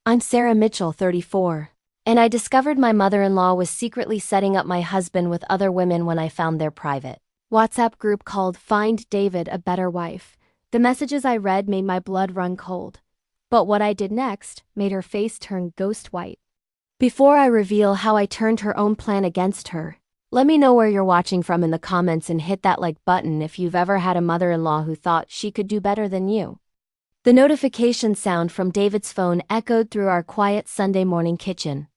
I'm Sarah Mitchell, 34. And I discovered my mother-in-law was secretly setting up my husband with other women when I found their private WhatsApp group called Find David a Better Wife. The messages I read made my blood run cold. But what I did next made her face turn ghost white. Before I reveal how I turned her own plan against her, let me know where you're watching from in the comments and hit that like button if you've ever had a mother-in-law who thought she could do better than you. The notification sound from David's phone echoed through our quiet Sunday morning kitchen.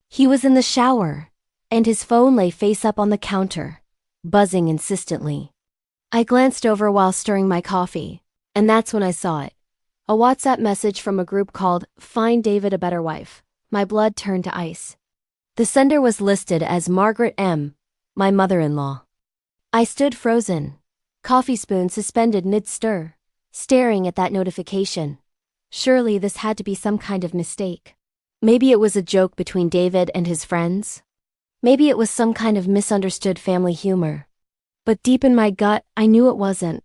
He was in the shower, and his phone lay face up on the counter, buzzing insistently. I glanced over while stirring my coffee, and that's when I saw it. A WhatsApp message from a group called Find David a Better Wife. My blood turned to ice. The sender was listed as Margaret M., my mother-in-law. I stood frozen, coffee spoon suspended mid-stir, staring at that notification. Surely this had to be some kind of mistake. Maybe it was a joke between David and his friends. Maybe it was some kind of misunderstood family humor. But deep in my gut, I knew it wasn't.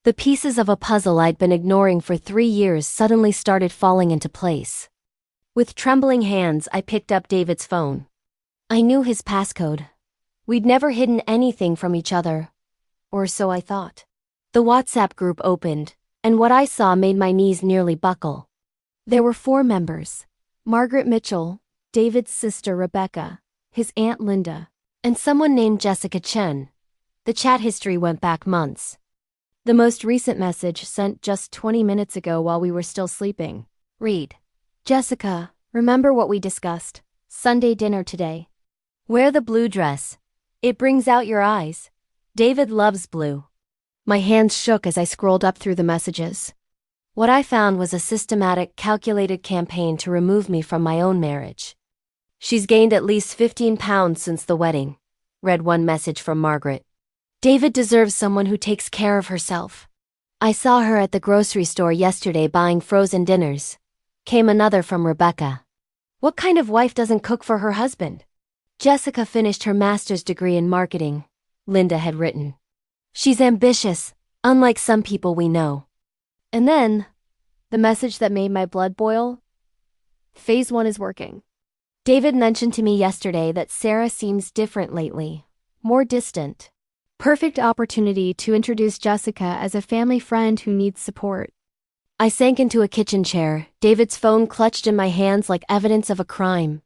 The pieces of a puzzle I'd been ignoring for 3 years suddenly started falling into place. With trembling hands, I picked up David's phone. I knew his passcode. We'd never hidden anything from each other. Or so I thought. The WhatsApp group opened, and what I saw made my knees nearly buckle. There were 4 members: Margaret Mitchell, David's sister Rebecca, his aunt Linda, and someone named Jessica Chen. The chat history went back months. The most recent message sent just 20 minutes ago while we were still sleeping. Read. Jessica, remember what we discussed. Sunday dinner today. Wear the blue dress. It brings out your eyes. David loves blue. My hands shook as I scrolled up through the messages. What I found was a systematic, calculated campaign to remove me from my own marriage. She's gained at least 15 pounds since the wedding, read one message from Margaret. David deserves someone who takes care of herself. I saw her at the grocery store yesterday buying frozen dinners. Came another from Rebecca. What kind of wife doesn't cook for her husband? Jessica finished her master's degree in marketing, Linda had written. She's ambitious, unlike some people we know. And then, the message that made my blood boil. Phase 1 is working. David mentioned to me yesterday that Sarah seems different lately, more distant. Perfect opportunity to introduce Jessica as a family friend who needs support. I sank into a kitchen chair, David's phone clutched in my hands like evidence of a crime.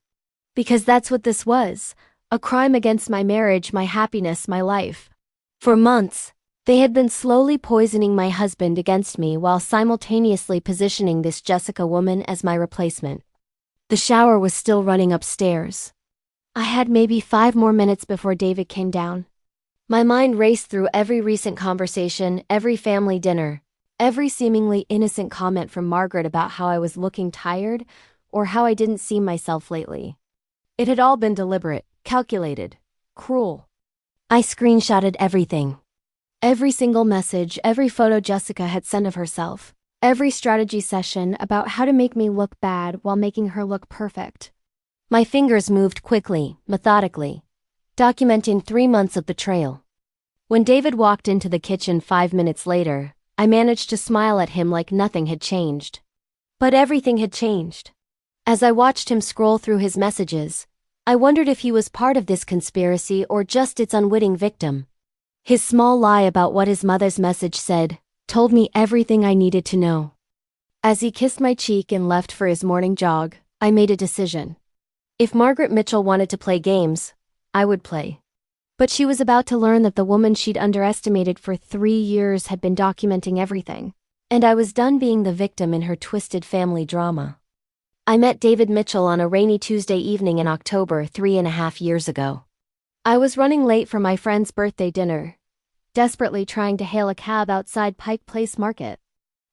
Because that's what this was, a crime against my marriage, my happiness, my life. For months, they had been slowly poisoning my husband against me while simultaneously positioning this Jessica woman as my replacement. The shower was still running upstairs. I had maybe 5 more minutes before David came down. My mind raced through every recent conversation, every family dinner, every seemingly innocent comment from Margaret about how I was looking tired or how I didn't see myself lately. It had all been deliberate, calculated, cruel. I screenshotted everything. Every single message, every photo Jessica had sent of herself, every strategy session about how to make me look bad while making her look perfect. My fingers moved quickly, methodically, documenting 3 months of betrayal. When David walked into the kitchen 5 minutes later, I managed to smile at him like nothing had changed. But everything had changed. As I watched him scroll through his messages, I wondered if he was part of this conspiracy or just its unwitting victim. His small lie about what his mother's message said told me everything I needed to know. As he kissed my cheek and left for his morning jog, I made a decision. If Margaret Mitchell wanted to play games, I would play. But she was about to learn that the woman she'd underestimated for 3 years had been documenting everything, and I was done being the victim in her twisted family drama. I met David Mitchell on a rainy Tuesday evening in October 3.5 years ago. I was running late for my friend's birthday dinner, desperately trying to hail a cab outside Pike Place Market.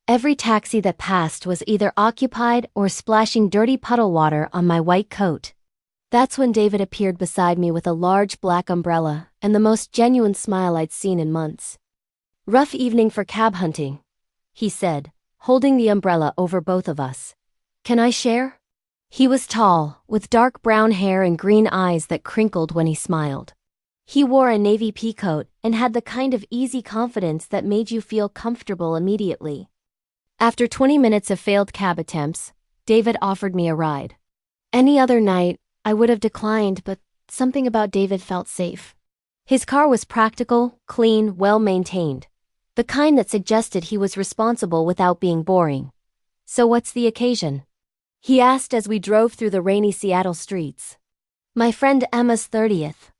Every taxi that passed was either occupied or splashing dirty puddle water on my white coat. That's when David appeared beside me with a large black umbrella and the most genuine smile I'd seen in months. "Rough evening for cab hunting," he said, holding the umbrella over both of us. "Can I share?" He was tall, with dark brown hair and green eyes that crinkled when he smiled. He wore a navy peacoat and had the kind of easy confidence that made you feel comfortable immediately. After 20 minutes of failed cab attempts, David offered me a ride. Any other night, I would have declined, but something about David felt safe. His car was practical, clean, well-maintained. The kind that suggested he was responsible without being boring. "So what's the occasion?" he asked as we drove through the rainy Seattle streets. "My friend Emma's 30th,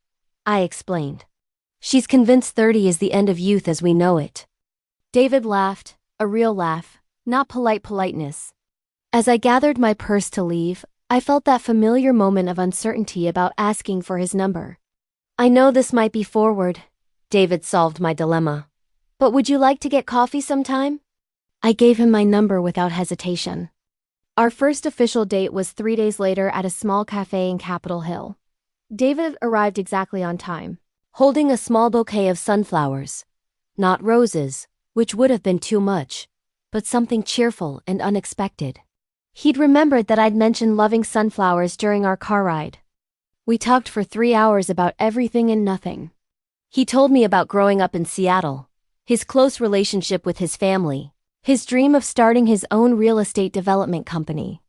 I explained. She's convinced 30 is the end of youth as we know it." David laughed, a real laugh, not polite politeness. As I gathered my purse to leave, I felt that familiar moment of uncertainty about asking for his number. "I know this might be forward," David solved my dilemma. "But would you like to get coffee sometime?" I gave him my number without hesitation. Our first official date was 3 days later at a small cafe in Capitol Hill. David arrived exactly on time, holding a small bouquet of sunflowers. Not roses, which would have been too much, but something cheerful and unexpected. He'd remembered that I'd mentioned loving sunflowers during our car ride. We talked for 3 hours about everything and nothing. He told me about growing up in Seattle, his close relationship with his family, his dream of starting his own real estate development company.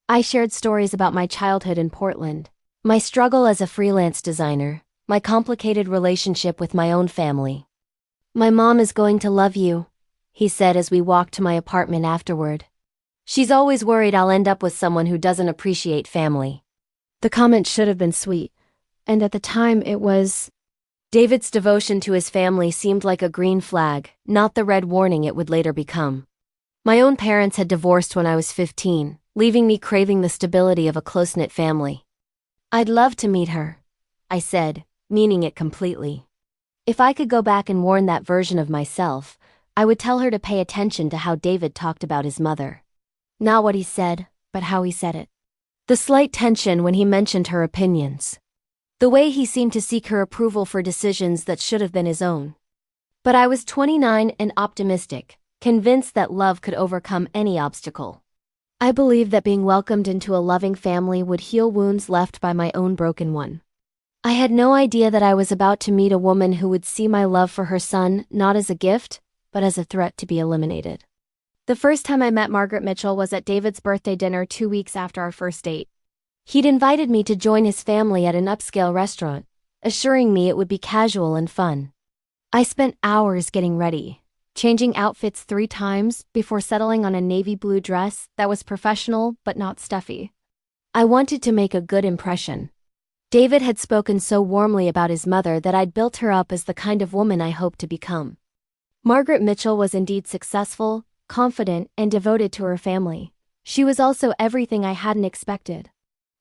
I shared stories about my childhood in Portland, my struggle as a freelance designer, my complicated relationship with my own family. "My mom is going to love you," he said as we walked to my apartment afterward. "She's always worried I'll end up with someone who doesn't appreciate family." The comment should have been sweet, and at the time it was. David's devotion to his family seemed like a green flag, not the red warning it would later become. My own parents had divorced when I was 15, leaving me craving the stability of a close-knit family. "I'd love to meet her," I said, meaning it completely. If I could go back and warn that version of myself, I would tell her to pay attention to how David talked about his mother. Not what he said, but how he said it. The slight tension when he mentioned her opinions. The way he seemed to seek her approval for decisions that should have been his own. But I was 29 and optimistic, convinced that love could overcome any obstacle. I believed that being welcomed into a loving family would heal wounds left by my own broken one. I had no idea that I was about to meet a woman who would see my love for her son not as a gift, but as a threat to be eliminated. The first time I met Margaret Mitchell was at David's birthday dinner 2 weeks after our first date. He'd invited me to join his family at an upscale restaurant, assuring me it would be casual and fun. I spent hours getting ready, changing outfits 3 times before settling on a navy blue dress that was professional but not stuffy. I wanted to make a good impression. David had spoken so warmly about his mother that I'd built her up as the kind of woman I hoped to become. Margaret Mitchell was indeed successful, confident, and devoted to her family. She was also everything I hadn't expected.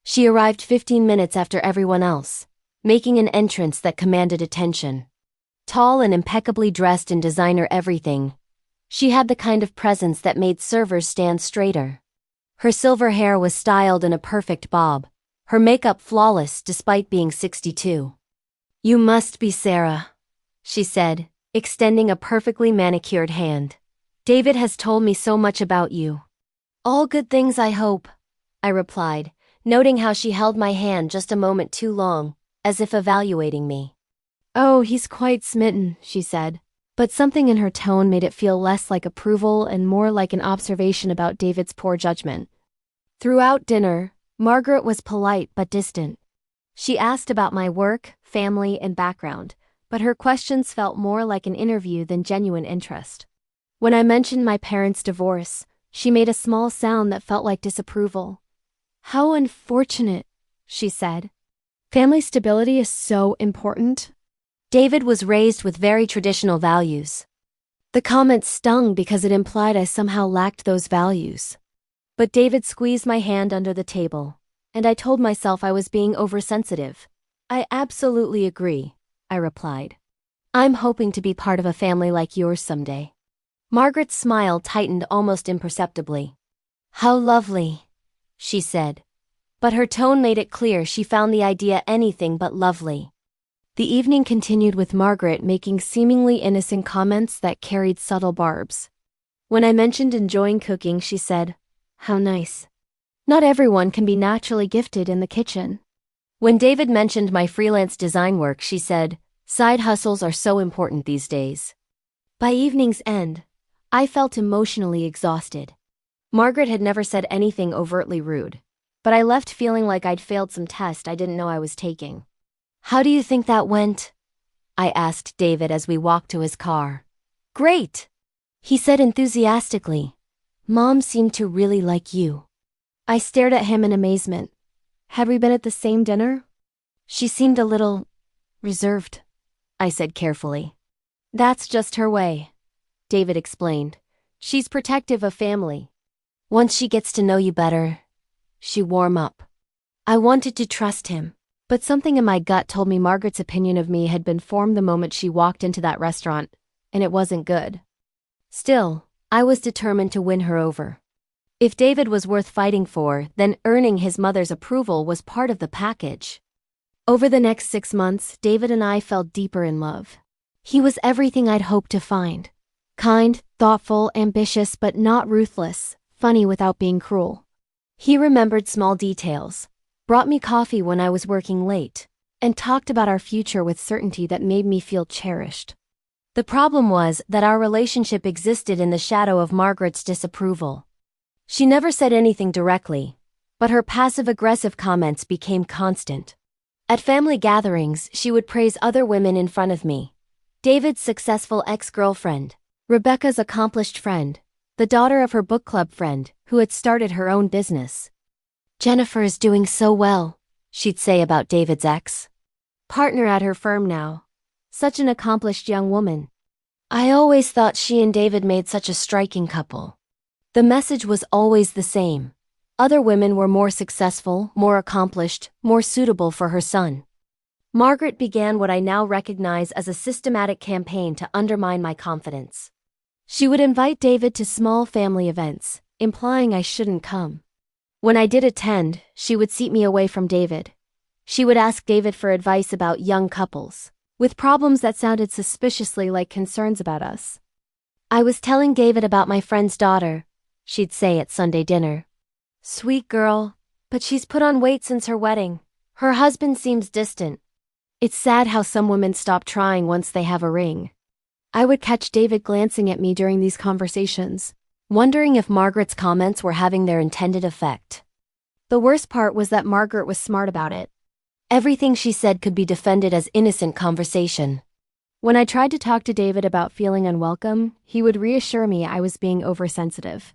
She arrived 15 minutes after everyone else, making an entrance that commanded attention. Tall and impeccably dressed in designer everything, she had the kind of presence that made servers stand straighter. Her silver hair was styled in a perfect bob, her makeup flawless despite being 62. "You must be Sarah," she said, extending a perfectly manicured hand. "David has told me so much about you." "All good things, I hope," I replied, noting how she held my hand just a moment too long, as if evaluating me. "Oh, he's quite smitten," she said, but something in her tone made it feel less like approval and more like an observation about David's poor judgment. Throughout dinner, Margaret was polite but distant. She asked about my work, family, and background, but her questions felt more like an interview than genuine interest. When I mentioned my parents' divorce, she made a small sound that felt like disapproval. "How unfortunate," she said. "Family stability is so important." David was raised with very traditional values. The comment stung because it implied I somehow lacked those values. But David squeezed my hand under the table, and I told myself I was being oversensitive. "I absolutely agree," I replied. "I'm hoping to be part of a family like yours someday." Margaret's smile tightened almost imperceptibly. "How lovely," she said. But her tone made it clear she found the idea anything but lovely. The evening continued with Margaret making seemingly innocent comments that carried subtle barbs. When I mentioned enjoying cooking, she said, "How nice. Not everyone can be naturally gifted in the kitchen." When David mentioned my freelance design work, she said, "Side hustles are so important these days." By evening's end, I felt emotionally exhausted. Margaret had never said anything overtly rude, but I left feeling like I'd failed some test I didn't know I was taking. "How do you think that went?" I asked David as we walked to his car. "Great," he said enthusiastically. "Mom seemed to really like you." I stared at him in amazement. Had we been at the same dinner? "She seemed a little reserved," I said carefully. "That's just her way," David explained. "She's protective of family. Once she gets to know you better, she warm up." I wanted to trust him, but something in my gut told me Margaret's opinion of me had been formed the moment she walked into that restaurant, and it wasn't good. Still, I was determined to win her over. If David was worth fighting for, then earning his mother's approval was part of the package. Over the next 6 months, David and I fell deeper in love. He was everything I'd hoped to find. Kind, thoughtful, ambitious, but not ruthless, funny without being cruel. He remembered small details, brought me coffee when I was working late, and talked about our future with certainty that made me feel cherished. The problem was that our relationship existed in the shadow of Margaret's disapproval. She never said anything directly, but her passive-aggressive comments became constant. At family gatherings, she would praise other women in front of me. David's successful ex-girlfriend, Rebecca's accomplished friend, the daughter of her book club friend, who had started her own business. "Jennifer is doing so well," she'd say about David's ex. "Partner at her firm now. Such an accomplished young woman. I always thought she and David made such a striking couple." The message was always the same. Other women were more successful, more accomplished, more suitable for her son. Margaret began what I now recognize as a systematic campaign to undermine my confidence. She would invite David to small family events, implying I shouldn't come. When I did attend, she would seat me away from David. She would ask David for advice about young couples, with problems that sounded suspiciously like concerns about us. "I was telling David about my friend's daughter," she'd say at Sunday dinner. "Sweet girl, but she's put on weight since her wedding. Her husband seems distant. It's sad how some women stop trying once they have a ring." I would catch David glancing at me during these conversations, wondering if Margaret's comments were having their intended effect. The worst part was that Margaret was smart about it. Everything she said could be defended as innocent conversation. When I tried to talk to David about feeling unwelcome, he would reassure me I was being oversensitive.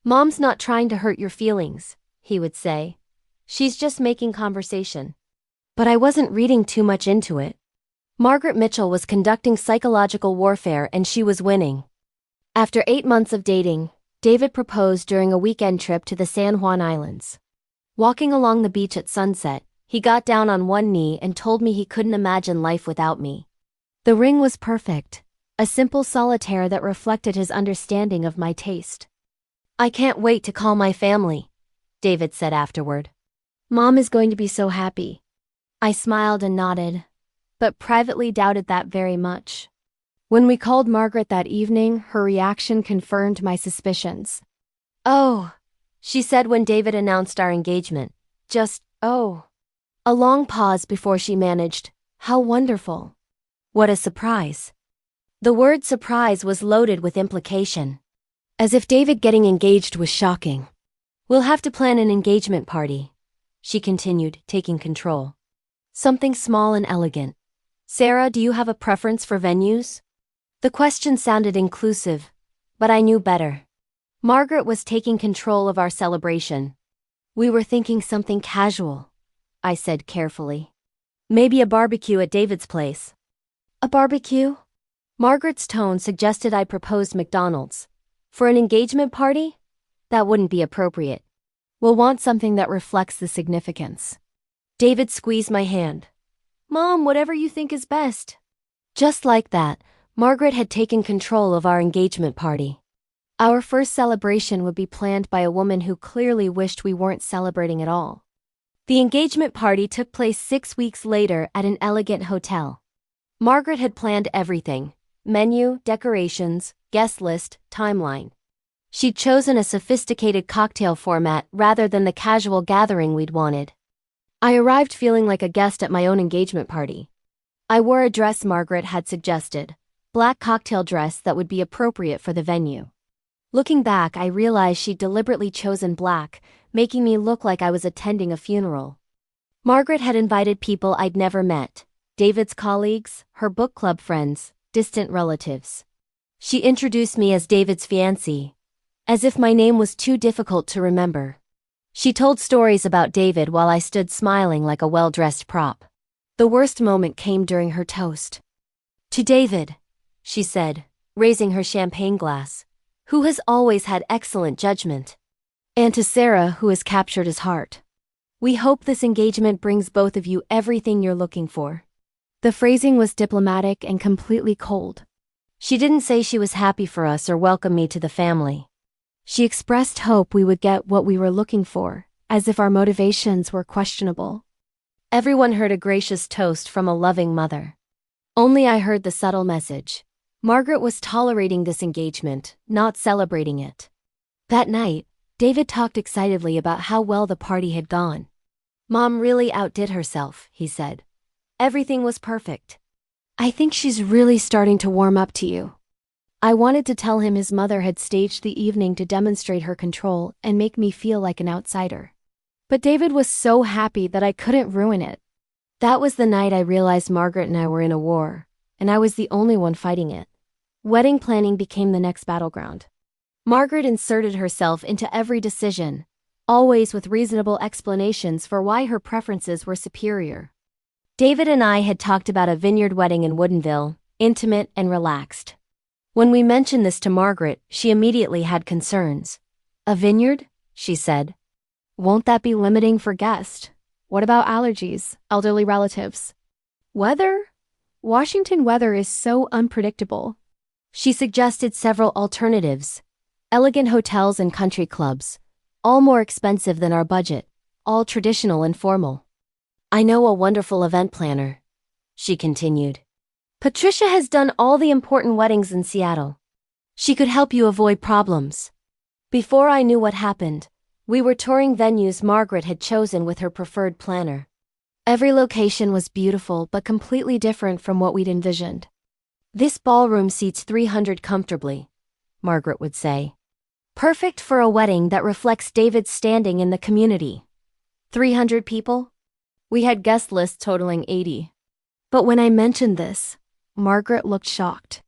"Mom's not trying to hurt your feelings," he would say. "She's just making conversation." But I wasn't reading too much into it. Margaret Mitchell was conducting psychological warfare and she was winning. After 8 months of dating, David proposed during a weekend trip to the San Juan Islands. Walking along the beach at sunset, he got down on one knee and told me he couldn't imagine life without me. The ring was perfect, a simple solitaire that reflected his understanding of my taste. "I can't wait to call my family," David said afterward. "Mom is going to be so happy." I smiled and nodded, but privately doubted that very much. When we called Margaret that evening, her reaction confirmed my suspicions. "Oh," she said when David announced our engagement. Just, "oh." A long pause before she managed, "How wonderful." What a surprise. The word surprise was loaded with implication. As if David getting engaged was shocking. "We'll have to plan an engagement party," she continued, taking control. "Something small and elegant. Sarah, do you have a preference for venues?" The question sounded inclusive, but I knew better. Margaret was taking control of our celebration. "We were thinking something casual," I said carefully. "Maybe a barbecue at David's place." "A barbecue?" Margaret's tone suggested I proposed McDonald's. "For an engagement party? That wouldn't be appropriate. We'll want something that reflects the significance." David squeezed my hand. "Mom, whatever you think is best." Just like that, Margaret had taken control of our engagement party. Our first celebration would be planned by a woman who clearly wished we weren't celebrating at all. The engagement party took place 6 weeks later at an elegant hotel. Margaret had planned everything: menu, decorations, guest list, timeline. She'd chosen a sophisticated cocktail format rather than the casual gathering we'd wanted. I arrived feeling like a guest at my own engagement party. I wore a dress Margaret had suggested, black cocktail dress that would be appropriate for the venue. Looking back, I realized she'd deliberately chosen black, making me look like I was attending a funeral. Margaret had invited people I'd never met: David's colleagues, her book club friends, distant relatives. She introduced me as David's fiancée, as if my name was too difficult to remember. She told stories about David while I stood smiling like a well-dressed prop. The worst moment came during her toast. "To David," she said, raising her champagne glass, "who has always had excellent judgment. And to Sarah, who has captured his heart. We hope this engagement brings both of you everything you're looking for." The phrasing was diplomatic and completely cold. She didn't say she was happy for us or welcome me to the family. She expressed hope we would get what we were looking for, as if our motivations were questionable. Everyone heard a gracious toast from a loving mother. Only I heard the subtle message. Margaret was tolerating this engagement, not celebrating it. That night, David talked excitedly about how well the party had gone. "Mom really outdid herself," he said. "Everything was perfect." "I think she's really starting to warm up to you." I wanted to tell him his mother had staged the evening to demonstrate her control and make me feel like an outsider. But David was so happy that I couldn't ruin it. That was the night I realized Margaret and I were in a war, and I was the only one fighting it. Wedding planning became the next battleground. Margaret inserted herself into every decision, always with reasonable explanations for why her preferences were superior. David and I had talked about a vineyard wedding in Woodinville, intimate and relaxed. When we mentioned this to Margaret, she immediately had concerns. "A vineyard?" she said. "Won't that be limiting for guests? What about allergies, elderly relatives? Weather? Washington weather is so unpredictable." She suggested several alternatives: elegant hotels and country clubs, all more expensive than our budget, all traditional and formal. "I know a wonderful event planner," she continued. "Patricia has done all the important weddings in Seattle. She could help you avoid problems." Before I knew what happened, we were touring venues Margaret had chosen with her preferred planner. Every location was beautiful but completely different from what we'd envisioned. "This ballroom seats 300 comfortably," Margaret would say. "Perfect for a wedding that reflects David's standing in the community." 300 people? We had guest lists totaling 80. But when I mentioned this, Margaret looked shocked.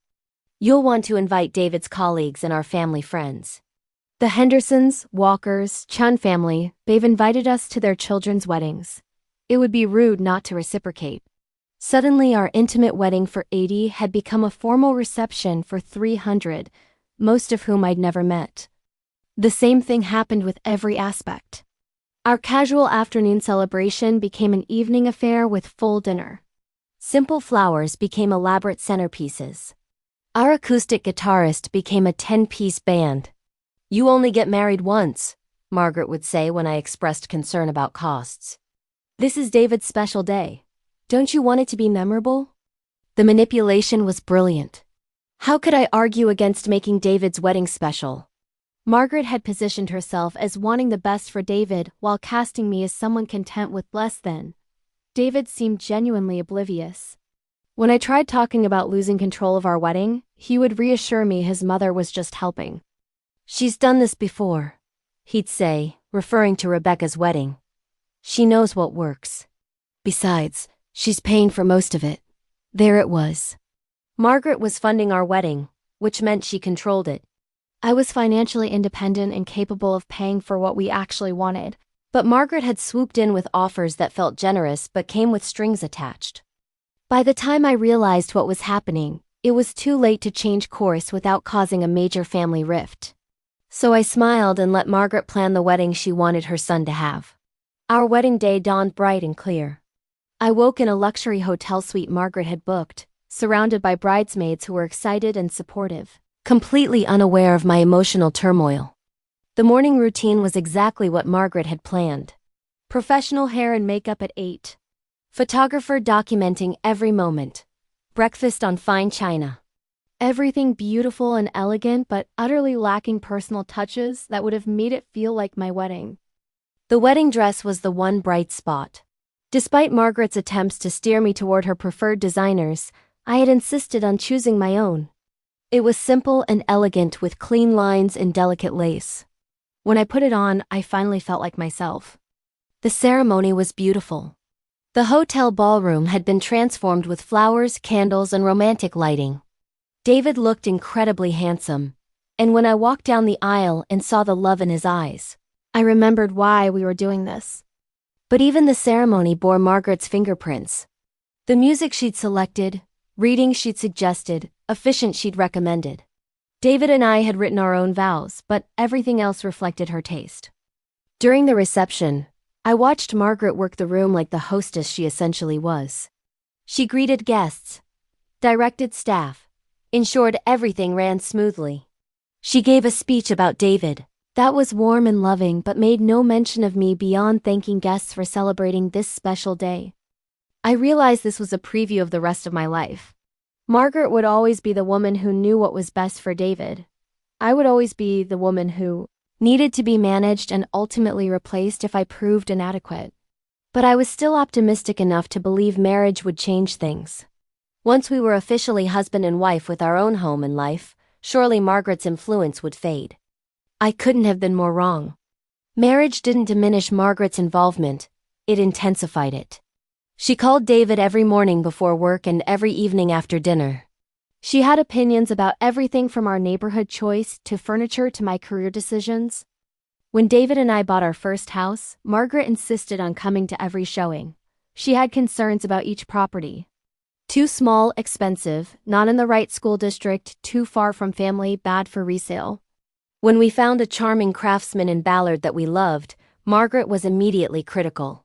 "You'll want to invite David's colleagues and our family friends. The Hendersons, Walkers, Chun family, they've invited us to their children's weddings. It would be rude not to reciprocate." Suddenly, our intimate wedding for 80 had become a formal reception for 300, most of whom I'd never met. The same thing happened with every aspect. Our casual afternoon celebration became an evening affair with full dinner. Simple flowers became elaborate centerpieces. Our acoustic guitarist became a 10-piece band. "You only get married once," Margaret would say when I expressed concern about costs. "This is David's special day. Don't you want it to be memorable?" The manipulation was brilliant. How could I argue against making David's wedding special? Margaret had positioned herself as wanting the best for David while casting me as someone content with less than. David seemed genuinely oblivious. When I tried talking about losing control of our wedding, he would reassure me his mother was just helping. "She's done this before," he'd say, referring to Rebecca's wedding. "She knows what works. Besides, she's paying for most of it." There it was. Margaret was funding our wedding, which meant she controlled it. I was financially independent and capable of paying for what we actually wanted, but Margaret had swooped in with offers that felt generous but came with strings attached. By the time I realized what was happening, it was too late to change course without causing a major family rift. So I smiled and let Margaret plan the wedding she wanted her son to have. Our wedding day dawned bright and clear. I woke in a luxury hotel suite Margaret had booked, surrounded by bridesmaids who were excited and supportive, completely unaware of my emotional turmoil. The morning routine was exactly what Margaret had planned. Professional hair and makeup at 8. Photographer documenting every moment. Breakfast on fine china. Everything beautiful and elegant but utterly lacking personal touches that would have made it feel like my wedding. The wedding dress was the one bright spot. Despite Margaret's attempts to steer me toward her preferred designers, I had insisted on choosing my own. It was simple and elegant with clean lines and delicate lace. When I put it on, I finally felt like myself. The ceremony was beautiful. The hotel ballroom had been transformed with flowers, candles, and romantic lighting. David looked incredibly handsome, and when I walked down the aisle and saw the love in his eyes, I remembered why we were doing this. But even the ceremony bore Margaret's fingerprints. The music she'd selected, readings she'd suggested, officiants she'd recommended. David and I had written our own vows, but everything else reflected her taste. During the reception, I watched Margaret work the room like the hostess she essentially was. She greeted guests, directed staff, ensured everything ran smoothly. She gave a speech about David that was warm and loving but made no mention of me beyond thanking guests for celebrating this special day. I realized this was a preview of the rest of my life. Margaret would always be the woman who knew what was best for David. I would always be the woman who needed to be managed and ultimately replaced if I proved inadequate. But I was still optimistic enough to believe marriage would change things. Once we were officially husband and wife with our own home and life, surely Margaret's influence would fade. I couldn't have been more wrong. Marriage didn't diminish Margaret's involvement, it intensified it. She called David every morning before work and every evening after dinner. She had opinions about everything from our neighborhood choice to furniture to my career decisions. When David and I bought our first house, Margaret insisted on coming to every showing. She had concerns about each property. Too small, expensive, not in the right school district, too far from family, bad for resale. When we found a charming craftsman in Ballard that we loved, Margaret was immediately critical.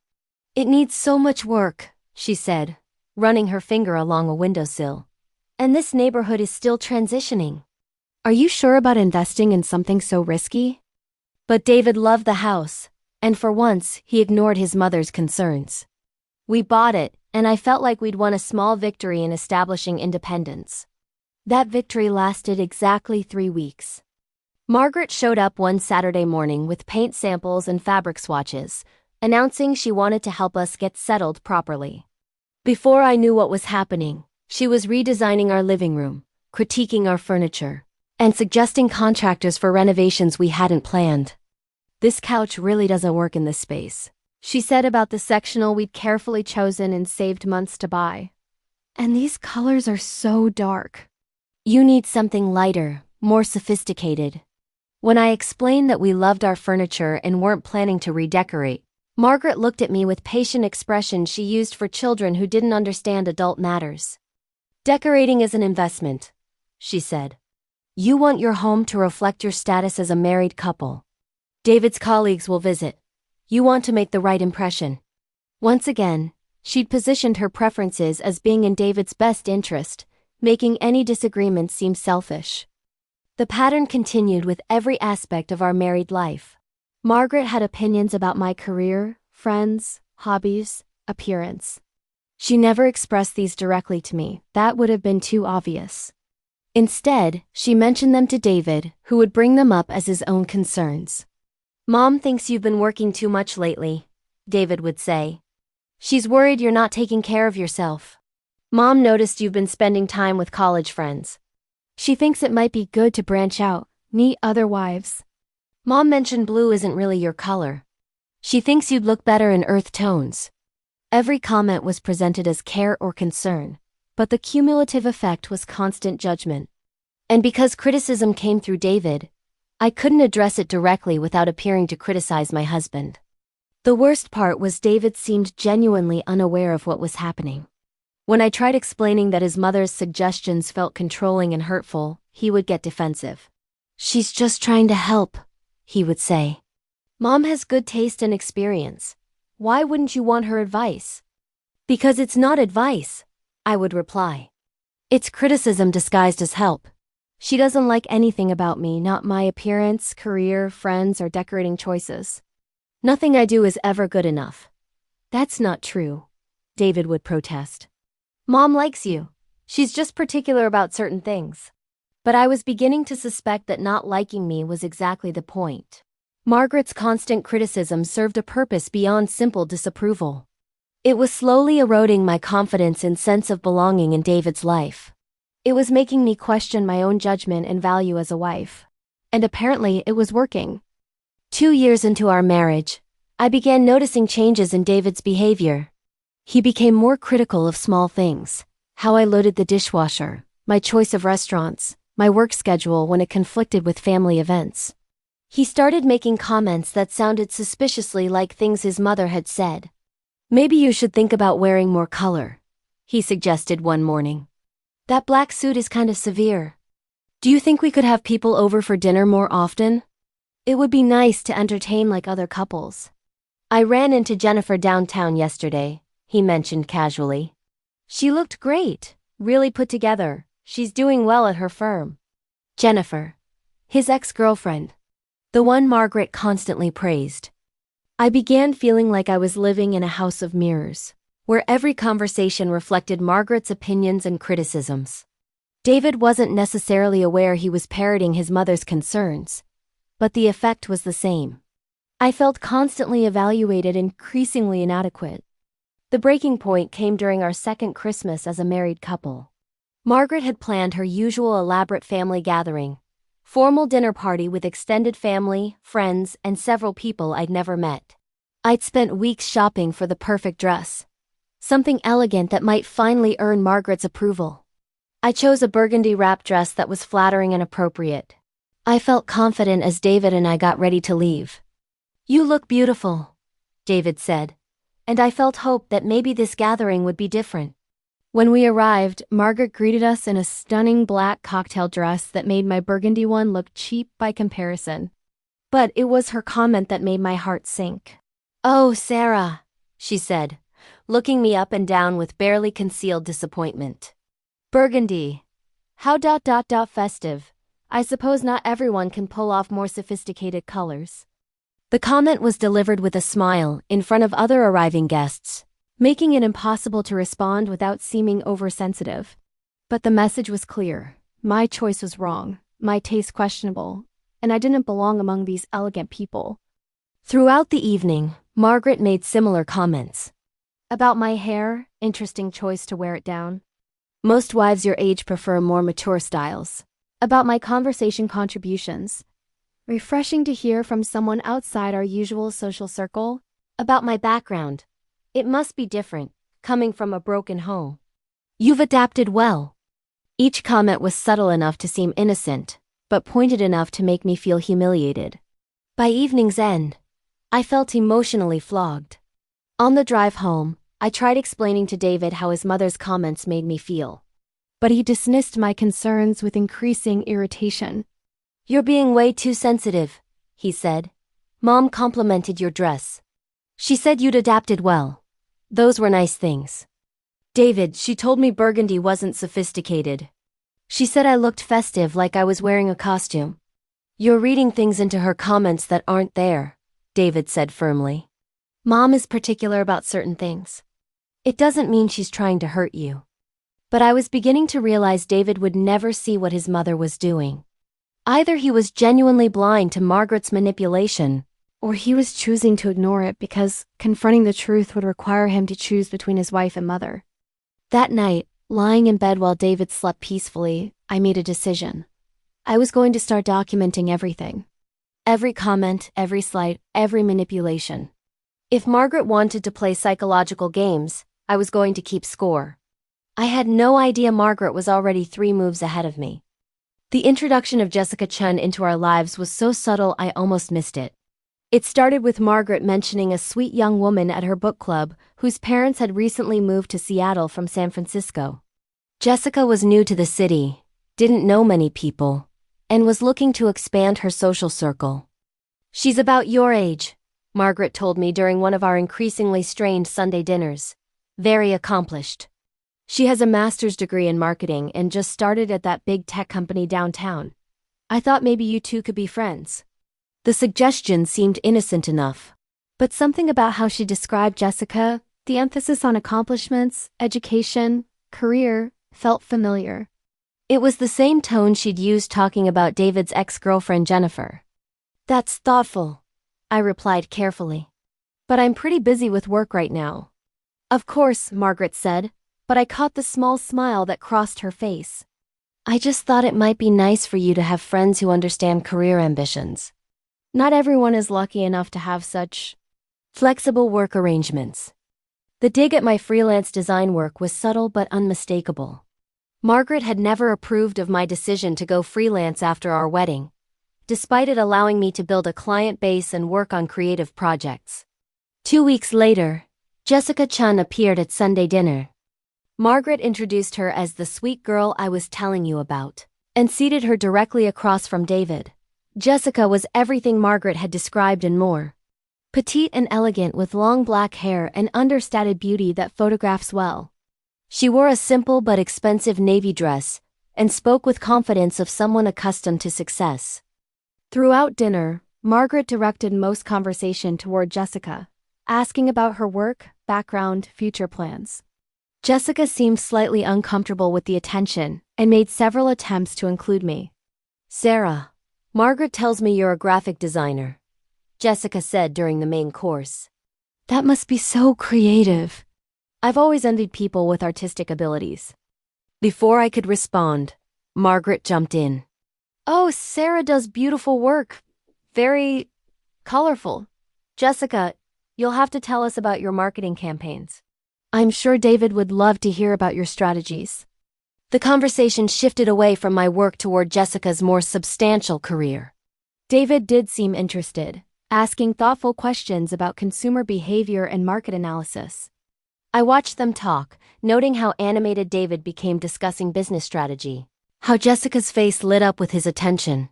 "It needs so much work," she said, running her finger along a windowsill. "And this neighborhood is still transitioning. Are you sure about investing in something so risky?" But David loved the house, and for once, he ignored his mother's concerns. We bought it, and I felt like we'd won a small victory in establishing independence. That victory lasted exactly 3 weeks. Margaret showed up one Saturday morning with paint samples and fabric swatches, announcing she wanted to help us get settled properly. Before I knew what was happening, she was redesigning our living room, critiquing our furniture, and suggesting contractors for renovations we hadn't planned. "This couch really doesn't work in this space," she said about the sectional we'd carefully chosen and saved months to buy. "And these colors are so dark. You need something lighter, more sophisticated." When I explained that we loved our furniture and weren't planning to redecorate, Margaret looked at me with patient expression she used for children who didn't understand adult matters. "Decorating is an investment," she said. "You want your home to reflect your status as a married couple. David's colleagues will visit. You want to make the right impression." Once again, she'd positioned her preferences as being in David's best interest, making any disagreement seem selfish. The pattern continued with every aspect of our married life. Margaret had opinions about my career, friends, hobbies, appearance. She never expressed these directly to me, that would have been too obvious. Instead, she mentioned them to David, who would bring them up as his own concerns. "Mom thinks you've been working too much lately," David would say. "She's worried you're not taking care of yourself. Mom noticed you've been spending time with college friends. She thinks it might be good to branch out, meet other wives. Mom mentioned blue isn't really your color. She thinks you'd look better in earth tones." Every comment was presented as care or concern, but the cumulative effect was constant judgment. And because criticism came through David, I couldn't address it directly without appearing to criticize my husband. The worst part was David seemed genuinely unaware of what was happening. When I tried explaining that his mother's suggestions felt controlling and hurtful, he would get defensive. "She's just trying to help," he would say. "Mom has good taste and experience. Why wouldn't you want her advice?" "Because it's not advice," I would reply. "It's criticism disguised as help. She doesn't like anything about me, not my appearance, career, friends, or decorating choices. Nothing I do is ever good enough." "That's not true," David would protest. "Mom likes you. She's just particular about certain things." But I was beginning to suspect that not liking me was exactly the point. Margaret's constant criticism served a purpose beyond simple disapproval. It was slowly eroding my confidence and sense of belonging in David's life. It was making me question my own judgment and value as a wife. And apparently it was working. 2 years into our marriage, I began noticing changes in David's behavior. He became more critical of small things: how I loaded the dishwasher, my choice of restaurants, my work schedule when it conflicted with family events. He started making comments that sounded suspiciously like things his mother had said. "Maybe you should think about wearing more color," he suggested one morning. "That black suit is kind of severe. Do you think we could have people over for dinner more often? It would be nice to entertain like other couples." "I ran into Jennifer downtown yesterday," he mentioned casually. "She looked great, really put together. She's doing well at her firm." Jennifer. His ex-girlfriend. The one Margaret constantly praised. I began feeling like I was living in a house of mirrors, where every conversation reflected Margaret's opinions and criticisms. David wasn't necessarily aware he was parroting his mother's concerns, but the effect was the same. I felt constantly evaluated and increasingly inadequate. The breaking point came during our second Christmas as a married couple. Margaret had planned her usual elaborate family gathering, formal dinner party with extended family, friends, and several people I'd never met. I'd spent weeks shopping for the perfect dress, something elegant that might finally earn Margaret's approval. I chose a burgundy wrap dress that was flattering and appropriate. I felt confident as David and I got ready to leave. "You look beautiful," David said, and I felt hope that maybe this gathering would be different. When we arrived, Margaret greeted us in a stunning black cocktail dress that made my burgundy one look cheap by comparison. But it was her comment that made my heart sink. "Oh, Sarah," she said, looking me up and down with barely concealed disappointment. "Burgundy. How festive. I suppose not everyone can pull off more sophisticated colors." The comment was delivered with a smile in front of other arriving guests, making it impossible to respond without seeming oversensitive. But the message was clear. My choice was wrong, my taste questionable, and I didn't belong among these elegant people. Throughout the evening, Margaret made similar comments. About my hair, interesting choice to wear it down. Most wives your age prefer more mature styles. About my conversation contributions. Refreshing to hear from someone outside our usual social circle. About my background. It must be different, coming from a broken home. You've adapted well. Each comment was subtle enough to seem innocent, but pointed enough to make me feel humiliated. By evening's end, I felt emotionally flogged. On the drive home, I tried explaining to David how his mother's comments made me feel. But he dismissed my concerns with increasing irritation. "You're being way too sensitive," he said. "Mom complimented your dress. She said you'd adapted well. Those were nice things." "David, she told me burgundy wasn't sophisticated. She said I looked festive like I was wearing a costume." "You're reading things into her comments that aren't there," David said firmly. "Mom is particular about certain things. It doesn't mean she's trying to hurt you." But I was beginning to realize David would never see what his mother was doing. Either he was genuinely blind to Margaret's manipulation, or he was choosing to ignore it because confronting the truth would require him to choose between his wife and mother. That night, lying in bed while David slept peacefully, I made a decision. I was going to start documenting everything. Every comment, every slight, every manipulation. If Margaret wanted to play psychological games, I was going to keep score. I had no idea Margaret was already 3 moves ahead of me. The introduction of Jessica Chun into our lives was so subtle I almost missed it. It started with Margaret mentioning a sweet young woman at her book club whose parents had recently moved to Seattle from San Francisco. Jessica was new to the city, didn't know many people, and was looking to expand her social circle. "She's about your age," Margaret told me during one of our increasingly strained Sunday dinners. "Very accomplished. She has a master's degree in marketing and just started at that big tech company downtown. I thought maybe you two could be friends." The suggestion seemed innocent enough, but something about how she described Jessica, the emphasis on accomplishments, education, career, felt familiar. It was the same tone she'd used talking about David's ex-girlfriend Jennifer. "That's thoughtful," I replied carefully. "But I'm pretty busy with work right now." "Of course," Margaret said, but I caught the small smile that crossed her face. I just thought it might be nice for you to have friends who understand career ambitions. Not everyone is lucky enough to have such flexible work arrangements. The dig at my freelance design work was subtle but unmistakable. Margaret had never approved of my decision to go freelance after our wedding, despite it allowing me to build a client base and work on creative projects. 2 weeks later, Jessica Chun appeared at Sunday dinner. Margaret introduced her as the sweet girl I was telling you about, and seated her directly across from David. Jessica was everything Margaret had described and more. Petite and elegant with long black hair and understated beauty that photographs well. She wore a simple but expensive navy dress, and spoke with confidence of someone accustomed to success. Throughout dinner, Margaret directed most conversation toward Jessica, asking about her work, background, future plans. Jessica seemed slightly uncomfortable with the attention, and made several attempts to include me. "Sarah, Margaret tells me you're a graphic designer," Jessica said during the main course. "That must be so creative. I've always envied people with artistic abilities." Before I could respond, Margaret jumped in. "Oh, Sarah does beautiful work. Very colorful. Jessica, you'll have to tell us about your marketing campaigns. I'm sure David would love to hear about your strategies." The conversation shifted away from my work toward Jessica's more substantial career. David did seem interested, asking thoughtful questions about consumer behavior and market analysis. I watched them talk, noting how animated David became discussing business strategy, how Jessica's face lit up with his attention.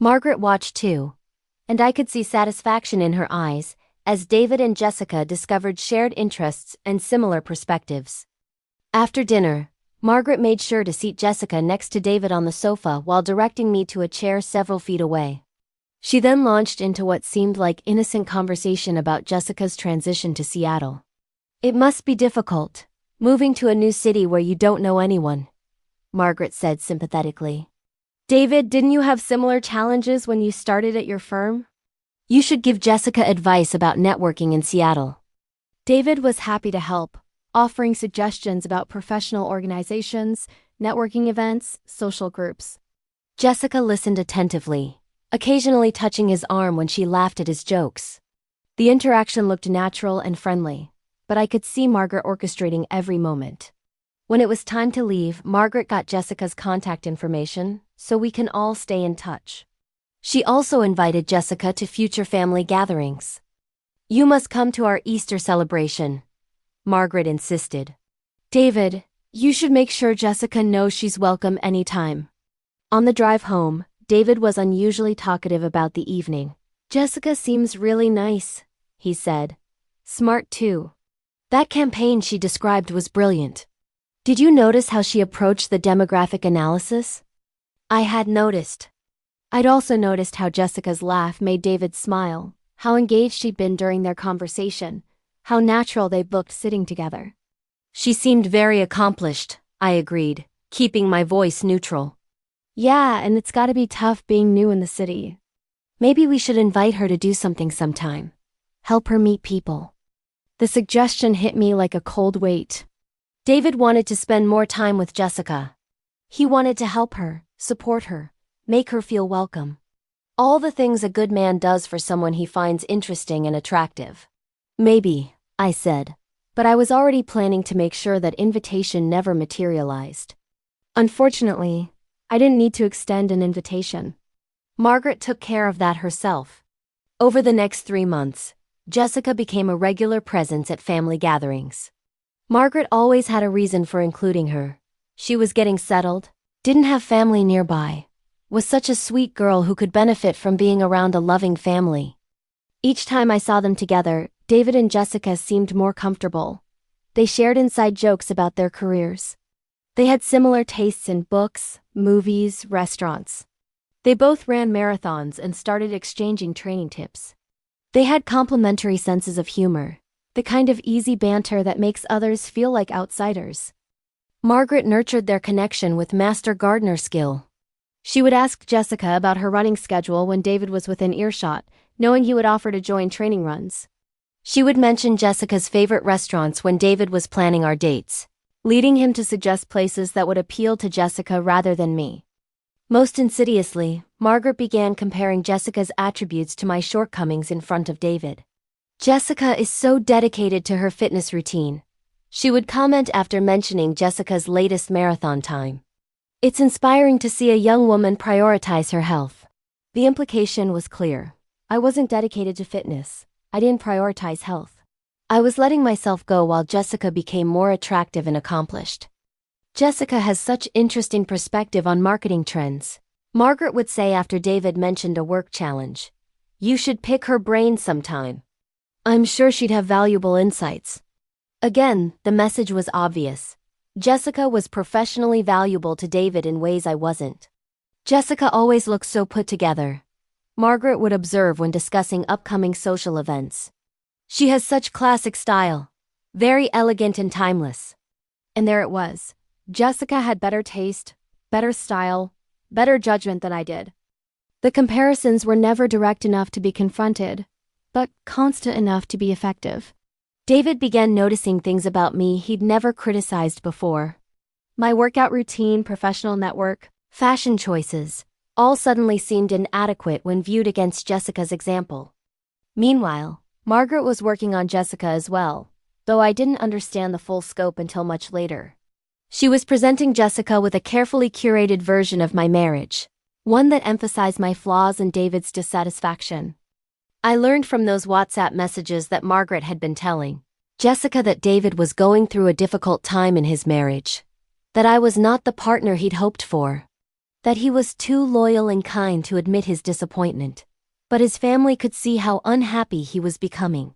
Margaret watched too, and I could see satisfaction in her eyes, as David and Jessica discovered shared interests and similar perspectives. After dinner, Margaret made sure to seat Jessica next to David on the sofa while directing me to a chair several feet away. She then launched into what seemed like innocent conversation about Jessica's transition to Seattle. "It must be difficult, moving to a new city where you don't know anyone," Margaret said sympathetically. "David, didn't you have similar challenges when you started at your firm? You should give Jessica advice about networking in Seattle." David was happy to help, offering suggestions about professional organizations, networking events, social groups. Jessica listened attentively, occasionally touching his arm when she laughed at his jokes. The interaction looked natural and friendly, but I could see Margaret orchestrating every moment. When it was time to leave, Margaret got Jessica's contact information, so we can all stay in touch. She also invited Jessica to future family gatherings. "You must come to our Easter celebration," Margaret insisted. "David, you should make sure Jessica knows she's welcome anytime." On the drive home, David was unusually talkative about the evening. "Jessica seems really nice," he said. "Smart too. That campaign she described was brilliant. Did you notice how she approached the demographic analysis?" I had noticed. I'd also noticed how Jessica's laugh made David smile, how engaged she'd been during their conversation, how natural they'd looked sitting together. "She seemed very accomplished," I agreed, keeping my voice neutral. "Yeah, and it's gotta be tough being new in the city. Maybe we should invite her to do something sometime. Help her meet people." The suggestion hit me like a cold weight. David wanted to spend more time with Jessica. He wanted to help her, support her, make her feel welcome. All the things a good man does for someone he finds interesting and attractive. "Maybe," I said, but I was already planning to make sure that invitation never materialized. Unfortunately, I didn't need to extend an invitation. Margaret took care of that herself. Over the next 3 months, Jessica became a regular presence at family gatherings. Margaret always had a reason for including her. She was getting settled, didn't have family nearby, was such a sweet girl who could benefit from being around a loving family. Each time I saw them together, David and Jessica seemed more comfortable. They shared inside jokes about their careers. They had similar tastes in books, movies, restaurants. They both ran marathons and started exchanging training tips. They had complementary senses of humor, the kind of easy banter that makes others feel like outsiders. Margaret nurtured their connection with master gardener skill. She would ask Jessica about her running schedule when David was within earshot, knowing he would offer to join training runs. She would mention Jessica's favorite restaurants when David was planning our dates. leading him to suggest places that would appeal to Jessica rather than me. Most insidiously, Margaret began comparing Jessica's attributes to my shortcomings in front of David. "Jessica is so dedicated to her fitness routine," she would comment after mentioning Jessica's latest marathon time. "It's inspiring to see a young woman prioritize her health." The implication was clear. I wasn't dedicated to fitness. I didn't prioritize health. I was letting myself go while Jessica became more attractive and accomplished. "Jessica has such interesting perspective on marketing trends," Margaret would say after David mentioned a work challenge. "You should pick her brain sometime. I'm sure she'd have valuable insights." Again, the message was obvious. Jessica was professionally valuable to David in ways I wasn't. "Jessica always looks so put together," Margaret would observe when discussing upcoming social events. "She has such classic style. Very elegant and timeless." And there it was. Jessica had better taste, better style, better judgment than I did. The comparisons were never direct enough to be confronted, but constant enough to be effective. David began noticing things about me he'd never criticized before. My workout routine, professional network, fashion choices, all suddenly seemed inadequate when viewed against Jessica's example. Meanwhile, Margaret was working on Jessica as well, though I didn't understand the full scope until much later. She was presenting Jessica with a carefully curated version of my marriage, one that emphasized my flaws and David's dissatisfaction. I learned from those WhatsApp messages that Margaret had been telling Jessica that David was going through a difficult time in his marriage, that I was not the partner he'd hoped for, that he was too loyal and kind to admit his disappointment, but his family could see how unhappy he was becoming.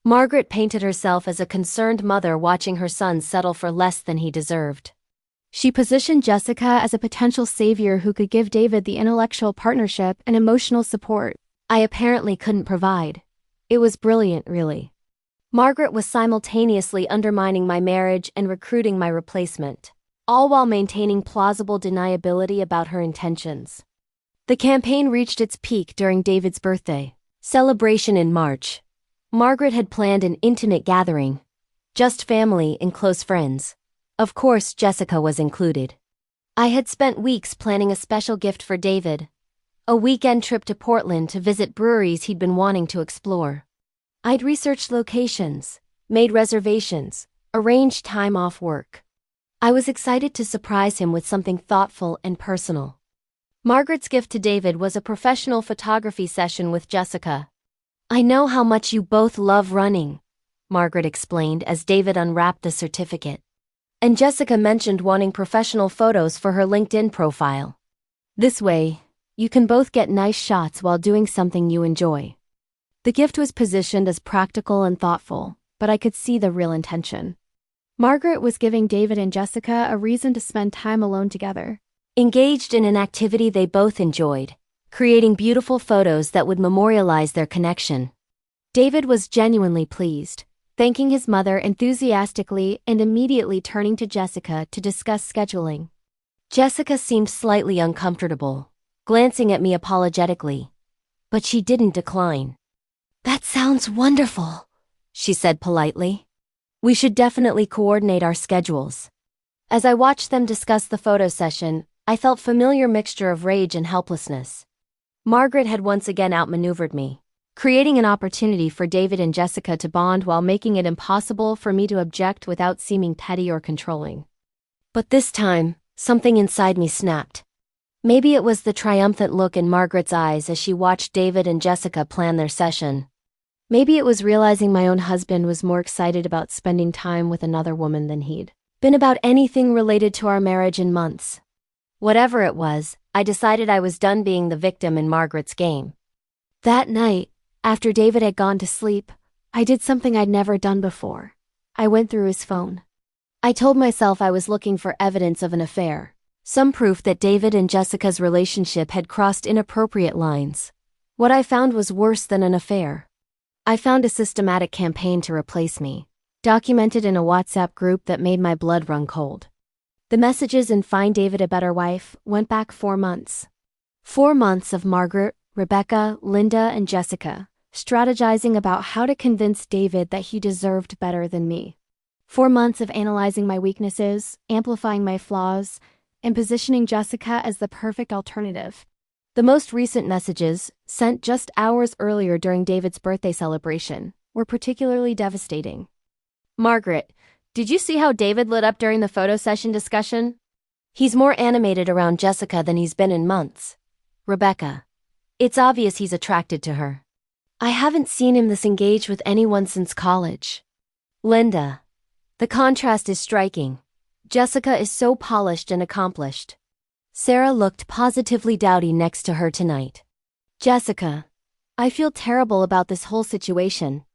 Margaret painted herself as a concerned mother watching her son settle for less than he deserved. She positioned Jessica as a potential savior who could give David the intellectual partnership and emotional support I apparently couldn't provide. It was brilliant, really. Margaret was simultaneously undermining my marriage and recruiting my replacement, all while maintaining plausible deniability about her intentions. The campaign reached its peak during David's birthday celebration in March. Margaret had planned an intimate gathering, just family and close friends. Of course, Jessica was included. I had spent weeks planning a special gift for David, a weekend trip to Portland to visit breweries he'd been wanting to explore. I'd researched locations, made reservations, arranged time off work. I was excited to surprise him with something thoughtful and personal. Margaret's gift to David was a professional photography session with Jessica. "I know how much you both love running," Margaret explained as David unwrapped the certificate. And Jessica mentioned wanting professional photos for her LinkedIn profile. "This way, you can both get nice shots while doing something you enjoy." The gift was positioned as practical and thoughtful, but I could see the real intention. Margaret was giving David and Jessica a reason to spend time alone together, engaged in an activity they both enjoyed, creating beautiful photos that would memorialize their connection. David was genuinely pleased, thanking his mother enthusiastically and immediately turning to Jessica to discuss scheduling. Jessica seemed slightly uncomfortable, glancing at me apologetically, but she didn't decline. "That sounds wonderful," she said politely. "We should definitely coordinate our schedules." As I watched them discuss the photo session, I felt a familiar mixture of rage and helplessness. Margaret had once again outmaneuvered me, creating an opportunity for David and Jessica to bond while making it impossible for me to object without seeming petty or controlling. But this time, something inside me snapped. Maybe it was the triumphant look in Margaret's eyes as she watched David and Jessica plan their session. Maybe it was realizing my own husband was more excited about spending time with another woman than he'd been about anything related to our marriage in months. Whatever it was, I decided I was done being the victim in Margaret's game. That night, after David had gone to sleep, I did something I'd never done before. I went through his phone. I told myself I was looking for evidence of an affair, some proof that David and Jessica's relationship had crossed inappropriate lines. What I found was worse than an affair. I found a systematic campaign to replace me, documented in a WhatsApp group that made my blood run cold. The messages in Find David a Better Wife went back 4 months. 4 months of Margaret, Rebecca, Linda, and Jessica strategizing about how to convince David that he deserved better than me. 4 months of analyzing my weaknesses, amplifying my flaws, and positioning Jessica as the perfect alternative. The most recent messages, sent just hours earlier during David's birthday celebration, were particularly devastating. Margaret, did you see how David lit up during the photo session discussion? He's more animated around Jessica than he's been in months. Rebecca, it's obvious he's attracted to her. I haven't seen him this engaged with anyone since college. Linda, the contrast is striking. Jessica is so polished and accomplished. Sarah looked positively dowdy next to her tonight. Jessica, I feel terrible about this whole situation.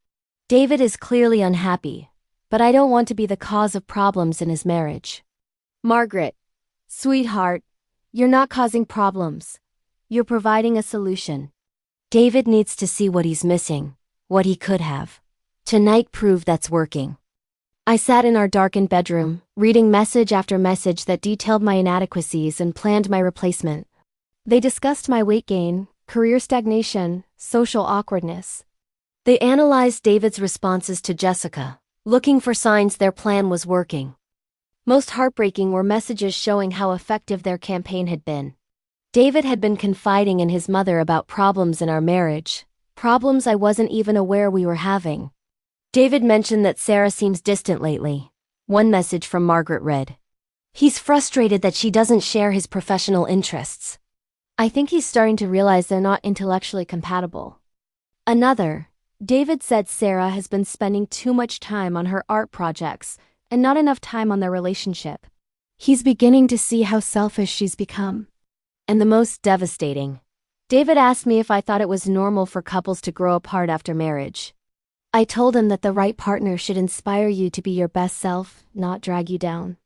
David is clearly unhappy, but I don't want to be the cause of problems in his marriage. Margaret, sweetheart, you're not causing problems. You're providing a solution. David needs to see what he's missing, what he could have. Tonight proved that's working. I sat in our darkened bedroom, reading message after message that detailed my inadequacies and planned my replacement. They discussed my weight gain, career stagnation, social awkwardness. They analyzed David's responses to Jessica, looking for signs their plan was working. Most heartbreaking were messages showing how effective their campaign had been. David had been confiding in his mother about problems in our marriage, problems I wasn't even aware we were having. David mentioned that Sarah seems distant lately. One message from Margaret read, "He's frustrated that she doesn't share his professional interests. I think he's starting to realize they're not intellectually compatible." Another, David said Sarah has been spending too much time on her art projects and not enough time on their relationship. He's beginning to see how selfish she's become. and the most devastating. David asked me if I thought it was normal for couples to grow apart after marriage. I told him that the right partner should inspire you to be your best self, not drag you down.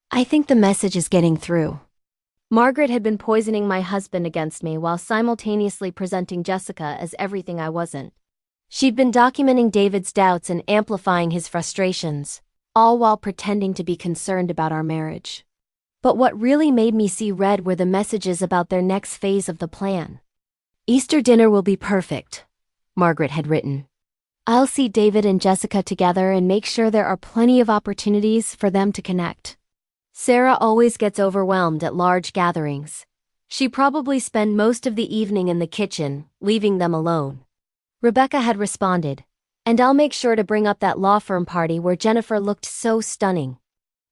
I think the message is getting through. Margaret had been poisoning my husband against me while simultaneously presenting Jessica as everything I wasn't. She'd been documenting David's doubts and amplifying his frustrations, all while pretending to be concerned about our marriage. But what really made me see red were the messages about their next phase of the plan. Easter dinner will be perfect, Margaret had written. I'll see David and Jessica together and make sure there are plenty of opportunities for them to connect. Sarah always gets overwhelmed at large gatherings. She probably spent most of the evening in the kitchen, leaving them alone. Rebecca had responded, and I'll make sure to bring up that law firm party where Jennifer looked so stunning.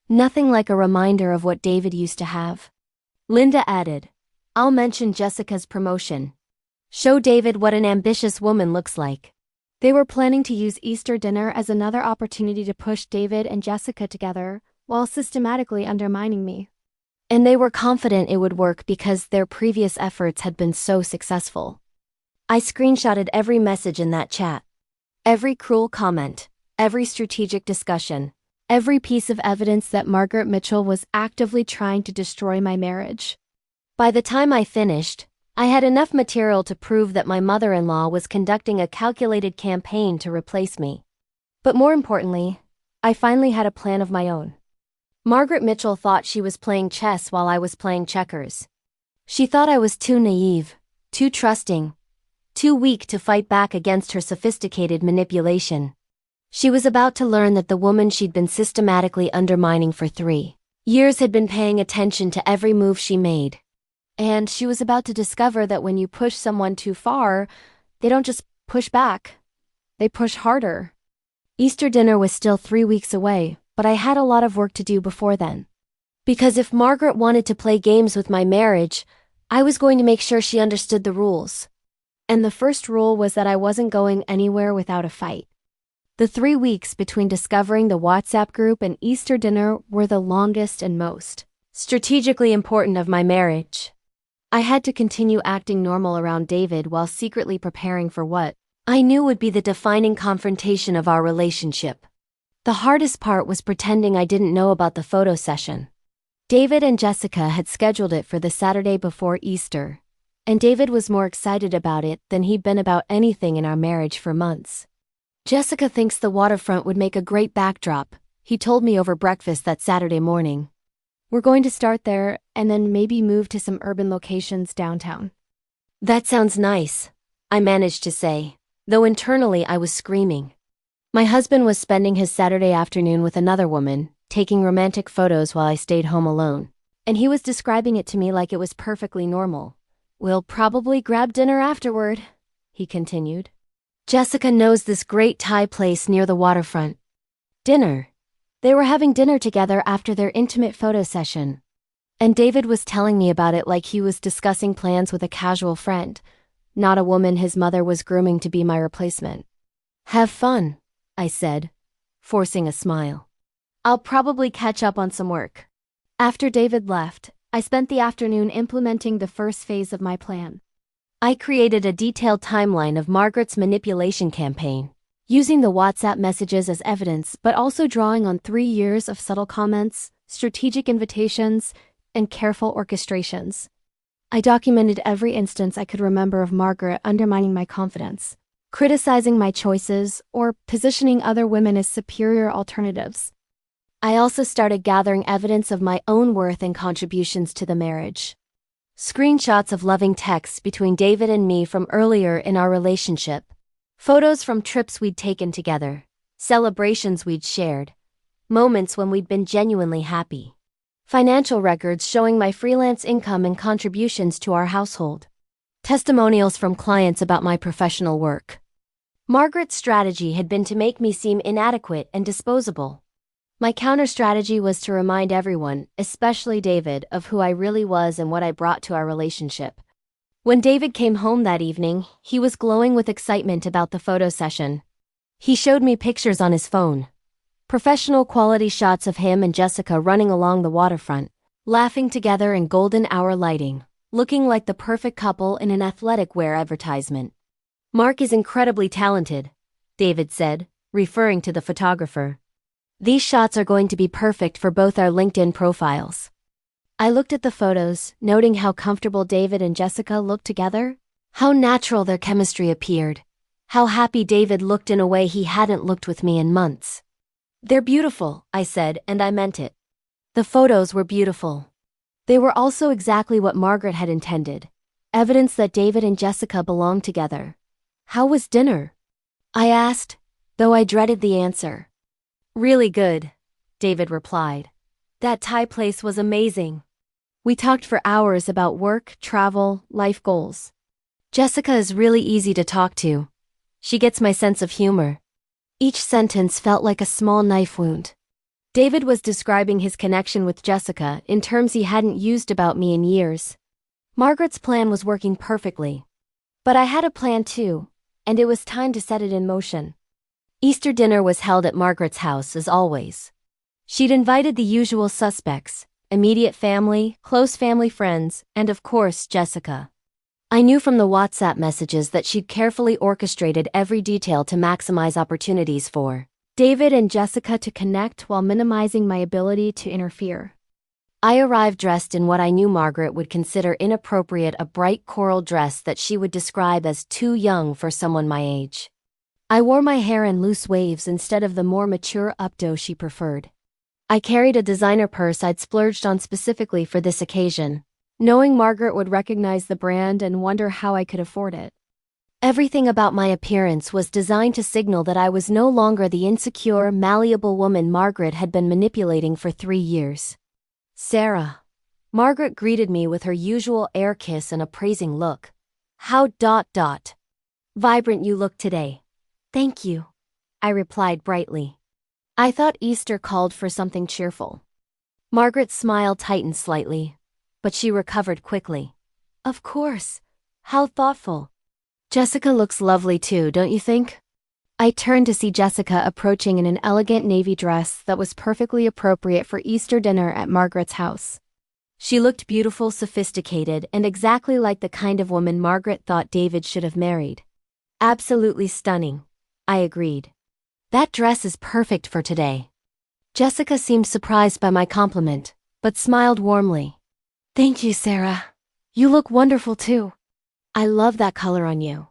Nothing like a reminder of what David used to have. Linda added, I'll mention Jessica's promotion. Show David what an ambitious woman looks like. They were planning to use Easter dinner as another opportunity to push David and Jessica together, while systematically undermining me. And they were confident it would work because their previous efforts had been so successful. I screenshotted every message in that chat. Every cruel comment, every strategic discussion, every piece of evidence that Margaret Mitchell was actively trying to destroy my marriage. By the time I finished, I had enough material to prove that my mother-in-law was conducting a calculated campaign to replace me. But more importantly, I finally had a plan of my own. Margaret Mitchell thought she was playing chess while I was playing checkers. She thought I was too naive, too trusting, too weak to fight back against her sophisticated manipulation. She was about to learn that the woman she'd been systematically undermining for 3 years had been paying attention to every move she made. And she was about to discover that when you push someone too far, they don't just push back, they push harder. Easter dinner was still 3 weeks away, but I had a lot of work to do before then. Because if Margaret wanted to play games with my marriage, I was going to make sure she understood the rules. And the first rule was that I wasn't going anywhere without a fight. The 3 weeks between discovering the WhatsApp group and Easter dinner were the longest and most strategically important of my marriage. I had to continue acting normal around David while secretly preparing for what I knew would be the defining confrontation of our relationship. The hardest part was pretending I didn't know about the photo session. David and Jessica had scheduled it for the Saturday before Easter, and David was more excited about it than he'd been about anything in our marriage for months. Jessica thinks the waterfront would make a great backdrop, he told me over breakfast that Saturday morning. We're going to start there and then maybe move to some urban locations downtown. That sounds nice, I managed to say, though internally I was screaming. My husband was spending his Saturday afternoon with another woman, taking romantic photos while I stayed home alone. And he was describing it to me like it was perfectly normal. "We'll probably grab dinner afterward," he continued. "Jessica knows this great Thai place near the waterfront." Dinner. They were having dinner together after their intimate photo session. And David was telling me about it like he was discussing plans with a casual friend, not a woman his mother was grooming to be my replacement. "Have fun," I said, forcing a smile. "I'll probably catch up on some work." After David left, I spent the afternoon implementing the first phase of my plan. I created a detailed timeline of Margaret's manipulation campaign, using the WhatsApp messages as evidence but also drawing on 3 years of subtle comments, strategic invitations, and careful orchestrations. I documented every instance I could remember of Margaret undermining my confidence, criticizing my choices, or positioning other women as superior alternatives. I also started gathering evidence of my own worth and contributions to the marriage. Screenshots of loving texts between David and me from earlier in our relationship, photos from trips we'd taken together, celebrations we'd shared, moments when we'd been genuinely happy. Financial records showing my freelance income and contributions to our household. Testimonials from clients about my professional work. Margaret's strategy had been to make me seem inadequate and disposable. My counter-strategy was to remind everyone, especially David, of who I really was and what I brought to our relationship. When David came home that evening, he was glowing with excitement about the photo session. He showed me pictures on his phone. Professional quality shots of him and Jessica running along the waterfront, laughing together in golden hour lighting, looking like the perfect couple in an athletic wear advertisement. "Mark is incredibly talented," David said, referring to the photographer. "These shots are going to be perfect for both our LinkedIn profiles." I looked at the photos, noting how comfortable David and Jessica looked together, how natural their chemistry appeared, how happy David looked in a way he hadn't looked with me in months. "They're beautiful," I said, and I meant it. The photos were beautiful. They were also exactly what Margaret had intended, evidence that David and Jessica belonged together. "How was dinner?" I asked, though I dreaded the answer. "Really good," David replied. "That Thai place was amazing." We talked for hours about work, travel, life goals. Jessica is really easy to talk to. She gets my sense of humor. Each sentence felt like a small knife wound. David was describing his connection with Jessica in terms he hadn't used about me in years. Margaret's plan was working perfectly. But I had a plan too, and it was time to set it in motion. Easter dinner was held at Margaret's house, as always. She'd invited the usual suspects, immediate family, close family friends, and of course, Jessica. I knew from the WhatsApp messages that she'd carefully orchestrated every detail to maximize opportunities for David and Jessica to connect while minimizing my ability to interfere. I arrived dressed in what I knew Margaret would consider inappropriate, a bright coral dress that she would describe as too young for someone my age. I wore my hair in loose waves instead of the more mature updo she preferred. I carried a designer purse I'd splurged on specifically for this occasion, knowing Margaret would recognize the brand and wonder how I could afford it. Everything about my appearance was designed to signal that I was no longer the insecure, malleable woman Margaret had been manipulating for 3 years. "Sarah." Margaret greeted me with her usual air kiss and appraising look. "How vibrant you look today." "Thank you," I replied brightly. I thought Easter called for something cheerful. Margaret's smile tightened slightly, but she recovered quickly. "Of course. How thoughtful. Jessica looks lovely too, don't you think?" I turned to see Jessica approaching in an elegant navy dress that was perfectly appropriate for Easter dinner at Margaret's house. She looked beautiful, sophisticated, and exactly like the kind of woman Margaret thought David should have married. "Absolutely stunning," I agreed. "That dress is perfect for today." Jessica seemed surprised by my compliment, but smiled warmly. "Thank you, Sarah. You look wonderful too. I love that color on you."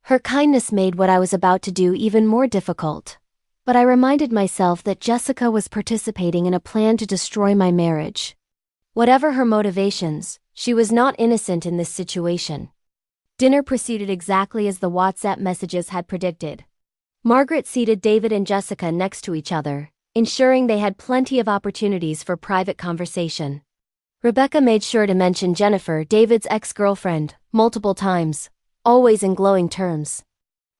Her kindness made what I was about to do even more difficult, but I reminded myself that Jessica was participating in a plan to destroy my marriage. Whatever her motivations, she was not innocent in this situation. Dinner proceeded exactly as the WhatsApp messages had predicted. Margaret seated David and Jessica next to each other, ensuring they had plenty of opportunities for private conversation. Rebecca made sure to mention Jennifer, David's ex-girlfriend, multiple times, always in glowing terms.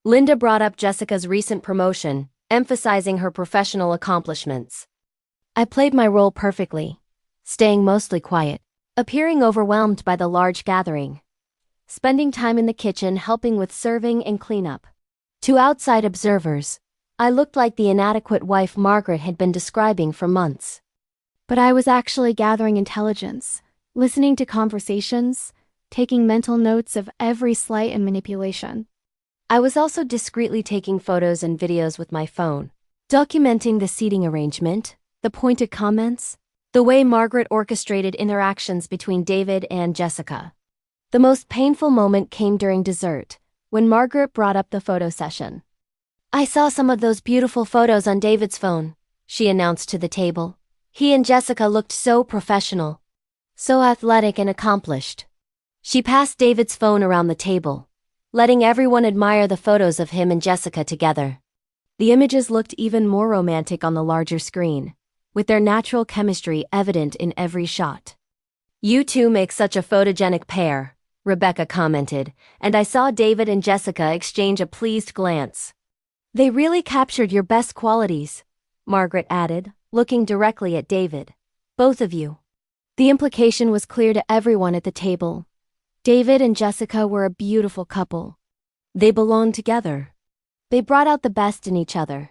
Linda brought up Jessica's recent promotion, emphasizing her professional accomplishments. I played my role perfectly, staying mostly quiet, appearing overwhelmed by the large gathering, spending time in the kitchen helping with serving and cleanup. To outside observers, I looked like the inadequate wife Margaret had been describing for months. But I was actually gathering intelligence, listening to conversations, taking mental notes of every slight and manipulation. I was also discreetly taking photos and videos with my phone, documenting the seating arrangement, the pointed comments, the way Margaret orchestrated interactions between David and Jessica. The most painful moment came during dessert, when Margaret brought up the photo session. I saw some of those beautiful photos on David's phone, she announced to the table. He and Jessica looked so professional, so athletic and accomplished. She passed David's phone around the table, letting everyone admire the photos of him and Jessica together. The images looked even more romantic on the larger screen, with their natural chemistry evident in every shot. You two make such a photogenic pair, Rebecca commented, and I saw David and Jessica exchange a pleased glance. They really captured your best qualities, Margaret added, looking directly at David. Both of you. The implication was clear to everyone at the table. David and Jessica were a beautiful couple. They belonged together. They brought out the best in each other.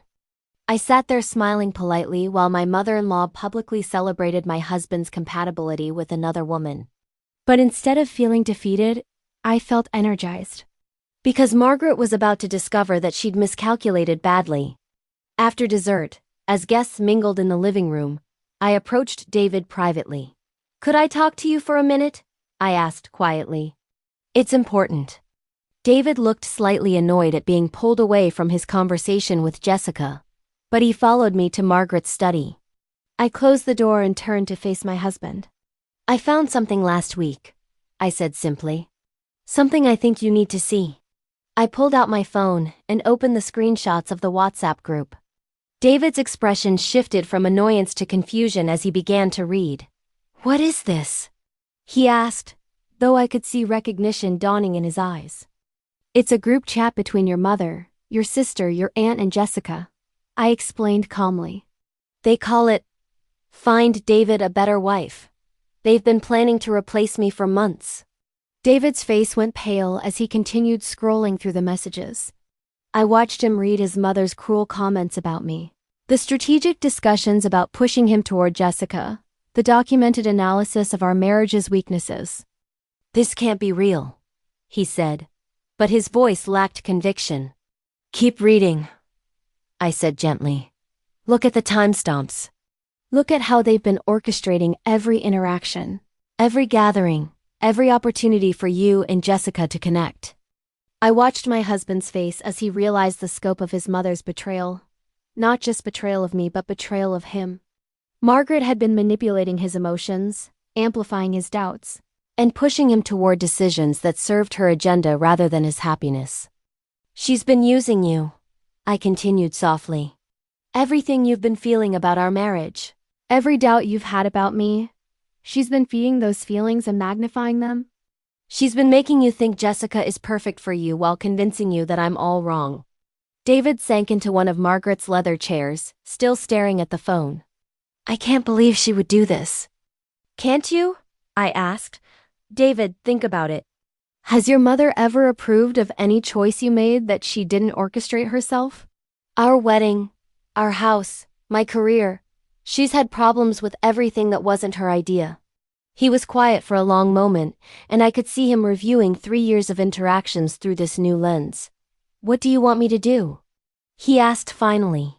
I sat there smiling politely while my mother-in-law publicly celebrated my husband's compatibility with another woman. But instead of feeling defeated, I felt energized. Because Margaret was about to discover that she'd miscalculated badly. After dessert, as guests mingled in the living room, I approached David privately. Could I talk to you for a minute? I asked quietly. It's important. David looked slightly annoyed at being pulled away from his conversation with Jessica, but he followed me to Margaret's study. I closed the door and turned to face my husband. I found something last week, I said simply. Something I think you need to see. I pulled out my phone and opened the screenshots of the WhatsApp group. David's expression shifted from annoyance to confusion as he began to read. What is this? He asked, though I could see recognition dawning in his eyes. It's a group chat between your mother, your sister, your aunt, and Jessica, I explained calmly. They call it, Find David a Better Wife. They've been planning to replace me for months. David's face went pale as he continued scrolling through the messages. I watched him read his mother's cruel comments about me, the strategic discussions about pushing him toward Jessica, the documented analysis of our marriage's weaknesses. This can't be real, he said, but his voice lacked conviction. Keep reading, I said gently. Look at the timestamps. Look at how they've been orchestrating every interaction, every gathering, every opportunity for you and Jessica to connect. I watched my husband's face as he realized the scope of his mother's betrayal. Not just betrayal of me, but betrayal of him. Margaret had been manipulating his emotions, amplifying his doubts, and pushing him toward decisions that served her agenda rather than his happiness. She's been using you, I continued softly. Everything you've been feeling about our marriage. Every doubt you've had about me, she's been feeding those feelings and magnifying them. She's been making you think Jessica is perfect for you while convincing you that I'm all wrong. David sank into one of Margaret's leather chairs, still staring at the phone. I can't believe she would do this. Can't you? I asked. David, think about it. Has your mother ever approved of any choice you made that she didn't orchestrate herself? Our wedding, our house, my career. She's had problems with everything that wasn't her idea. He was quiet for a long moment, and I could see him reviewing 3 years of interactions through this new lens. What do you want me to do? He asked finally.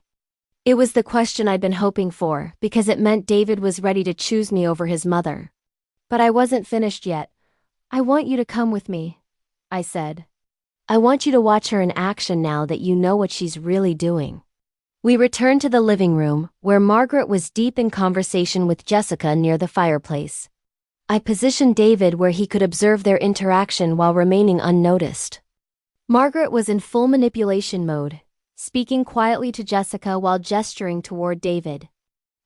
It was the question I'd been hoping for, because it meant David was ready to choose me over his mother. But I wasn't finished yet. I want you to come with me, I said. I want you to watch her in action now that you know what she's really doing. We returned to the living room, where Margaret was deep in conversation with Jessica near the fireplace. I positioned David where he could observe their interaction while remaining unnoticed. Margaret was in full manipulation mode, speaking quietly to Jessica while gesturing toward David.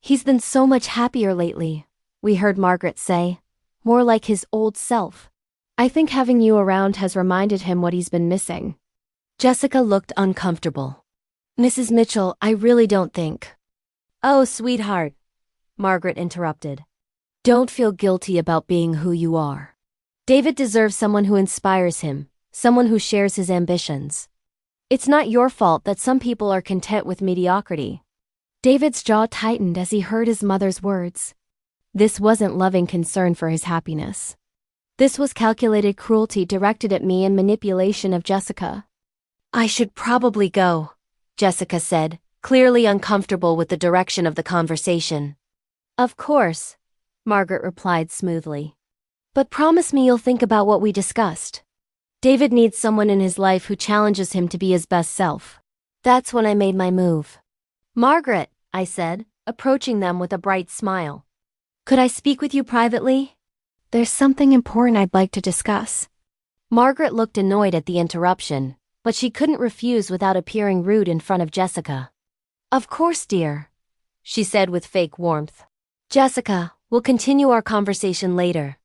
He's been so much happier lately, we heard Margaret say. More like his old self. I think having you around has reminded him what he's been missing. Jessica looked uncomfortable. Mrs. Mitchell, I really don't think. Oh, sweetheart, Margaret interrupted. Don't feel guilty about being who you are. David deserves someone who inspires him, someone who shares his ambitions. It's not your fault that some people are content with mediocrity. David's jaw tightened as he heard his mother's words. This wasn't loving concern for his happiness. This was calculated cruelty directed at me and manipulation of Jessica. I should probably go, Jessica said, clearly uncomfortable with the direction of the conversation. Of course, Margaret replied smoothly. But promise me you'll think about what we discussed. David needs someone in his life who challenges him to be his best self. That's when I made my move. Margaret, I said, approaching them with a bright smile. Could I speak with you privately? There's something important I'd like to discuss. Margaret looked annoyed at the interruption, but she couldn't refuse without appearing rude in front of Jessica. Of course, dear, she said with fake warmth. Jessica, we'll continue our conversation later.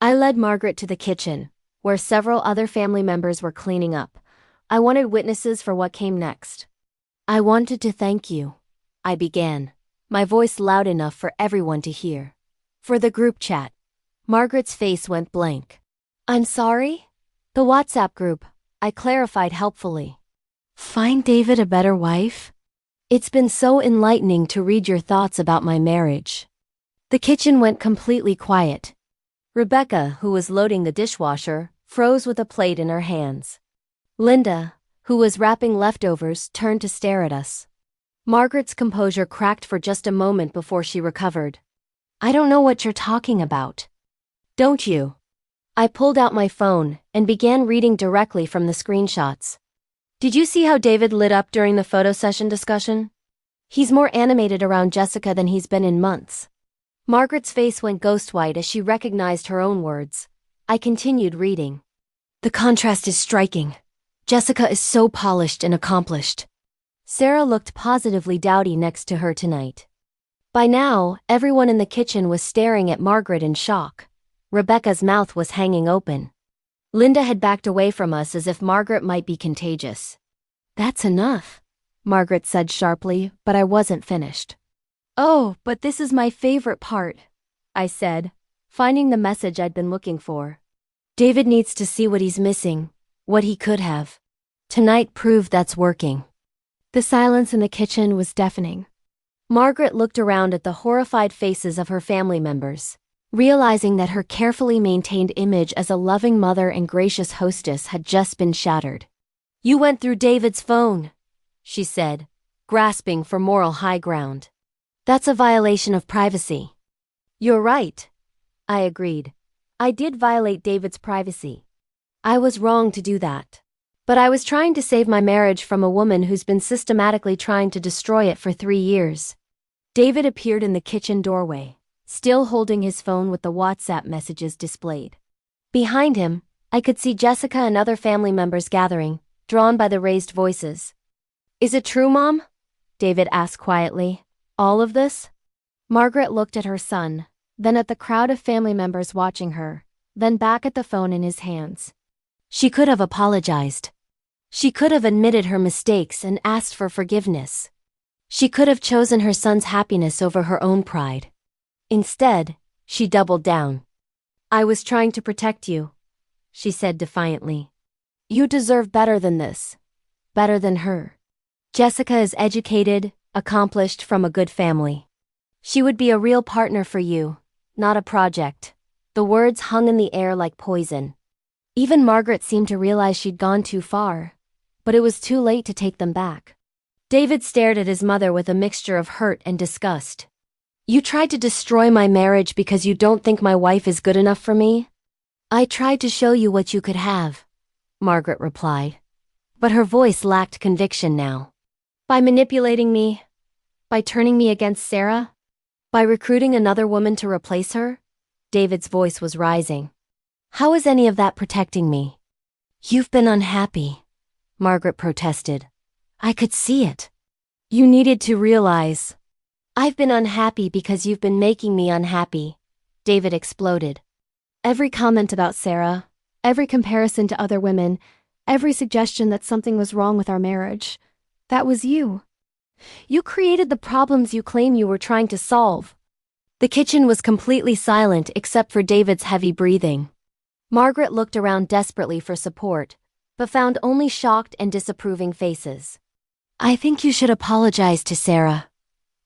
I led Margaret to the kitchen, where several other family members were cleaning up. I wanted witnesses for what came next. I wanted to thank you, I began, my voice loud enough for everyone to hear. For the group chat. Margaret's face went blank. I'm sorry? The WhatsApp group, I clarified helpfully. Find David a better wife? It's been so enlightening to read your thoughts about my marriage. The kitchen went completely quiet. Rebecca, who was loading the dishwasher, froze with a plate in her hands. Linda, who was wrapping leftovers, turned to stare at us. Margaret's composure cracked for just a moment before she recovered. I don't know what you're talking about. Don't you? I pulled out my phone and began reading directly from the screenshots. Did you see how David lit up during the photo session discussion? He's more animated around Jessica than he's been in months. Margaret's face went ghost white as she recognized her own words. I continued reading. The contrast is striking. Jessica is so polished and accomplished. Sarah looked positively dowdy next to her tonight. By now, everyone in the kitchen was staring at Margaret in shock. Rebecca's mouth was hanging open. Linda had backed away from us as if Margaret might be contagious. That's enough, Margaret said sharply, but I wasn't finished. Oh, but this is my favorite part, I said, finding the message I'd been looking for. David needs to see what he's missing, what he could have. Tonight proved that's working. The silence in the kitchen was deafening. Margaret looked around at the horrified faces of her family members, realizing that her carefully maintained image as a loving mother and gracious hostess had just been shattered. You went through David's phone, she said, grasping for moral high ground. That's a violation of privacy. You're right, I agreed. I did violate David's privacy. I was wrong to do that. But I was trying to save my marriage from a woman who's been systematically trying to destroy it for 3 years. David appeared in the kitchen doorway, still holding his phone with the WhatsApp messages displayed. Behind him, I could see Jessica and other family members gathering, drawn by the raised voices. Is it true, Mom? David asked quietly. All of this? Margaret looked at her son, then at the crowd of family members watching her, then back at the phone in his hands. She could have apologized. She could have admitted her mistakes and asked for forgiveness. She could have chosen her son's happiness over her own pride. Instead, she doubled down. I was trying to protect you, she said defiantly. You deserve better than this. Better than her. Jessica is educated, accomplished, from a good family. She would be a real partner for you, not a project. The words hung in the air like poison. Even Margaret seemed to realize she'd gone too far, but it was too late to take them back. David stared at his mother with a mixture of hurt and disgust. You tried to destroy my marriage because you don't think my wife is good enough for me? I tried to show you what you could have, Margaret replied. But her voice lacked conviction now. By manipulating me? By turning me against Sarah? By recruiting another woman to replace her? David's voice was rising. How is any of that protecting me? You've been unhappy, Margaret protested. I could see it. You needed to realize. I've been unhappy because you've been making me unhappy, David exploded. Every comment about Sarah, every comparison to other women, every suggestion that something was wrong with our marriage. That was you. You created the problems you claim you were trying to solve. The kitchen was completely silent except for David's heavy breathing. Margaret looked around desperately for support, but found only shocked and disapproving faces. I think you should apologize to Sarah,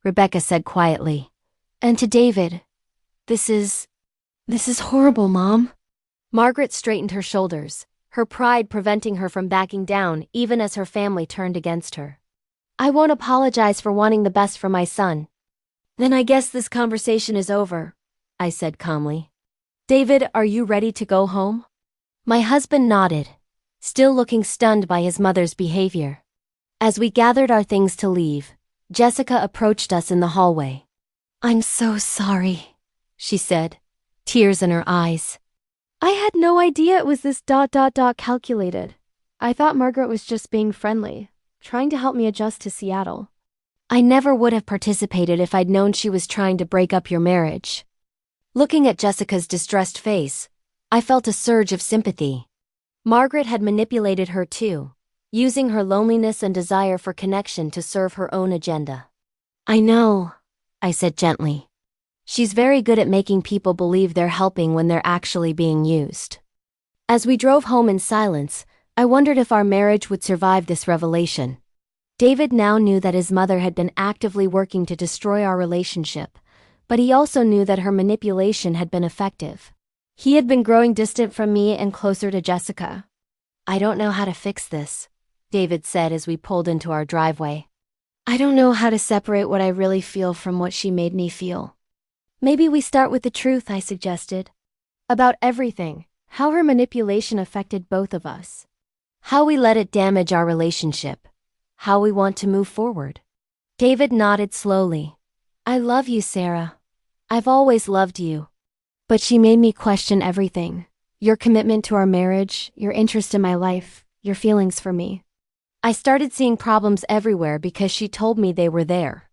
Rebecca said quietly. And to David. This is horrible, Mom. Margaret straightened her shoulders, her pride preventing her from backing down even as her family turned against her. I won't apologize for wanting the best for my son. Then I guess this conversation is over, I said calmly. David, are you ready to go home? My husband nodded, still looking stunned by his mother's behavior. As we gathered our things to leave, Jessica approached us in the hallway. I'm so sorry, she said, tears in her eyes. I had no idea it was this ... calculated. I thought Margaret was just being friendly, trying to help me adjust to Seattle. I never would have participated if I'd known she was trying to break up your marriage. Looking at Jessica's distressed face, I felt a surge of sympathy. Margaret had manipulated her too, using her loneliness and desire for connection to serve her own agenda. I know, I said gently. She's very good at making people believe they're helping when they're actually being used. As we drove home in silence, I wondered if our marriage would survive this revelation. David now knew that his mother had been actively working to destroy our relationship, but he also knew that her manipulation had been effective. He had been growing distant from me and closer to Jessica. I don't know how to fix this, David said as we pulled into our driveway. I don't know how to separate what I really feel from what she made me feel. Maybe we start with the truth, I suggested. About everything, how her manipulation affected both of us. How we let it damage our relationship. How we want to move forward. David nodded slowly. I love you, Sarah. I've always loved you. But she made me question everything. Your commitment to our marriage, your interest in my life, your feelings for me. I started seeing problems everywhere because she told me they were there.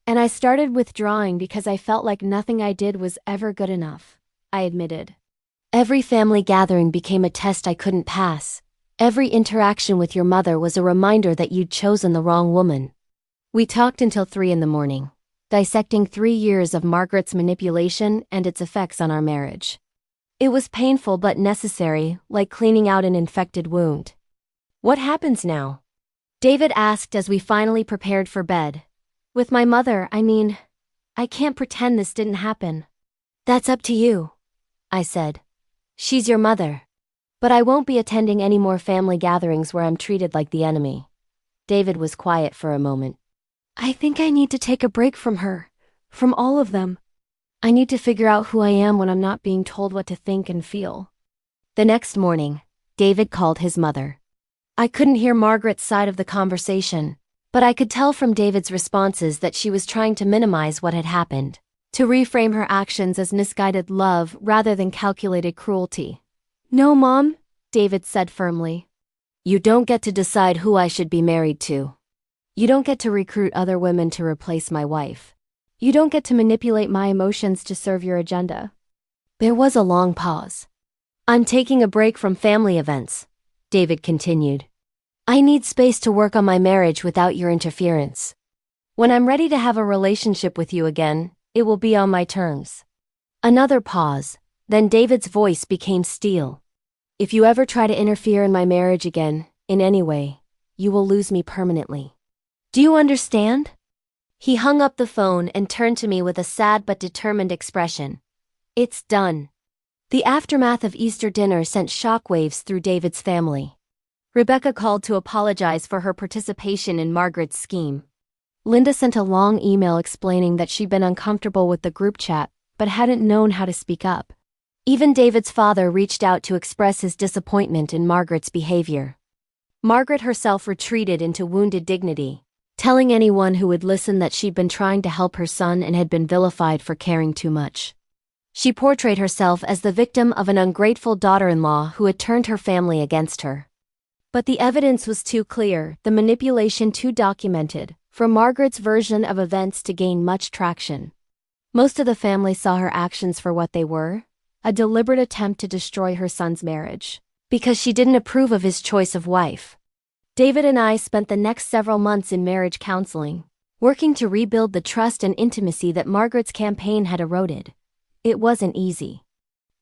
And I started withdrawing because I felt like nothing I did was ever good enough, I admitted. Every family gathering became a test I couldn't pass. Every interaction with your mother was a reminder that you'd chosen the wrong woman. We talked until 3 a.m, dissecting 3 years of Margaret's manipulation and its effects on our marriage. It was painful but necessary, like cleaning out an infected wound. What happens now? David asked as we finally prepared for bed. With my mother, I can't pretend this didn't happen. That's up to you, I said. She's your mother. But I won't be attending any more family gatherings where I'm treated like the enemy. David was quiet for a moment. I think I need to take a break from her. From all of them. I need to figure out who I am when I'm not being told what to think and feel. The next morning, David called his mother. I couldn't hear Margaret's side of the conversation, but I could tell from David's responses that she was trying to minimize what had happened, to reframe her actions as misguided love rather than calculated cruelty. No, Mom, David said firmly. You don't get to decide who I should be married to. You don't get to recruit other women to replace my wife. You don't get to manipulate my emotions to serve your agenda. There was a long pause. I'm taking a break from family events, David continued. I need space to work on my marriage without your interference. When I'm ready to have a relationship with you again, it will be on my terms. Another pause, then David's voice became steel. If you ever try to interfere in my marriage again, in any way, you will lose me permanently. Do you understand? He hung up the phone and turned to me with a sad but determined expression. It's done. The aftermath of Easter dinner sent shockwaves through David's family. Rebecca called to apologize for her participation in Margaret's scheme. Linda sent a long email explaining that she'd been uncomfortable with the group chat, but hadn't known how to speak up. Even David's father reached out to express his disappointment in Margaret's behavior. Margaret herself retreated into wounded dignity, telling anyone who would listen that she'd been trying to help her son and had been vilified for caring too much. She portrayed herself as the victim of an ungrateful daughter-in-law who had turned her family against her. But the evidence was too clear, the manipulation too documented, for Margaret's version of events to gain much traction. Most of the family saw her actions for what they were, a deliberate attempt to destroy her son's marriage, because she didn't approve of his choice of wife. David and I spent the next several months in marriage counseling, working to rebuild the trust and intimacy that Margaret's campaign had eroded. It wasn't easy.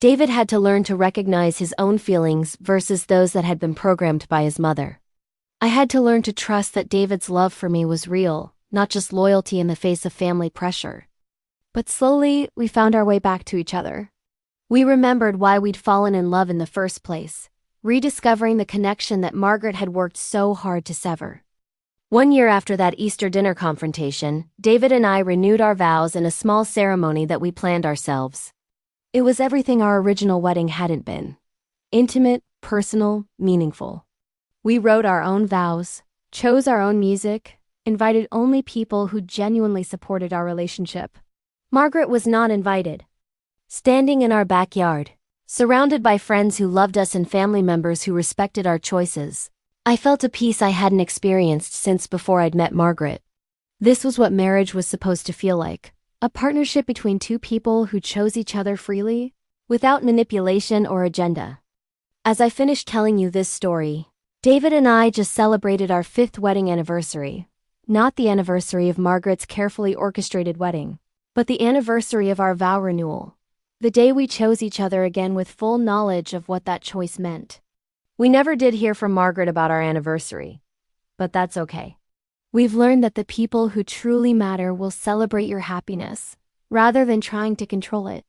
David had to learn to recognize his own feelings versus those that had been programmed by his mother. I had to learn to trust that David's love for me was real, not just loyalty in the face of family pressure. But slowly, we found our way back to each other. We remembered why we'd fallen in love in the first place, rediscovering the connection that Margaret had worked so hard to sever. 1 year after that Easter dinner confrontation, David and I renewed our vows in a small ceremony that we planned ourselves. It was everything our original wedding hadn't been. Intimate, personal, meaningful. We wrote our own vows, chose our own music, invited only people who genuinely supported our relationship. Margaret was not invited. Standing in our backyard, surrounded by friends who loved us and family members who respected our choices, I felt a peace I hadn't experienced since before I'd met Margaret. This was what marriage was supposed to feel like. A partnership between two people who chose each other freely, without manipulation or agenda. As I finished telling you this story, David and I just celebrated our 5th wedding anniversary. Not the anniversary of Margaret's carefully orchestrated wedding, but the anniversary of our vow renewal. The day we chose each other again with full knowledge of what that choice meant. We never did hear from Margaret about our anniversary, but that's okay. We've learned that the people who truly matter will celebrate your happiness, rather than trying to control it.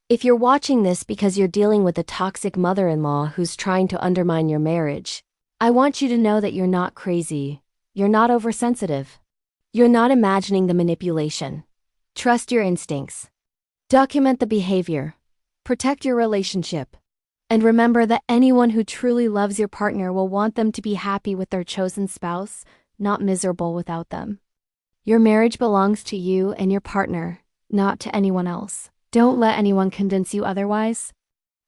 If you're watching this because you're dealing with a toxic mother-in-law who's trying to undermine your marriage, I want you to know that you're not crazy. You're not oversensitive. You're not imagining the manipulation. Trust your instincts. Document the behavior. Protect your relationship. And remember that anyone who truly loves your partner will want them to be happy with their chosen spouse, not miserable without them. Your marriage belongs to you and your partner, not to anyone else. Don't let anyone convince you otherwise.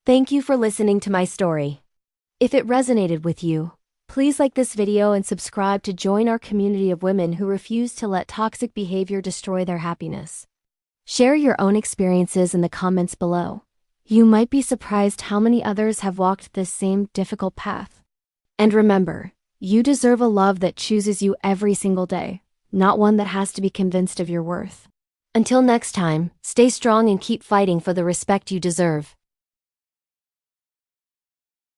Thank you for listening to my story. If it resonated with you, please like this video and subscribe to join our community of women who refuse to let toxic behavior destroy their happiness. Share your own experiences in the comments below. You might be surprised how many others have walked this same difficult path. And remember, you deserve a love that chooses you every single day, not one that has to be convinced of your worth. Until next time, stay strong and keep fighting for the respect you deserve.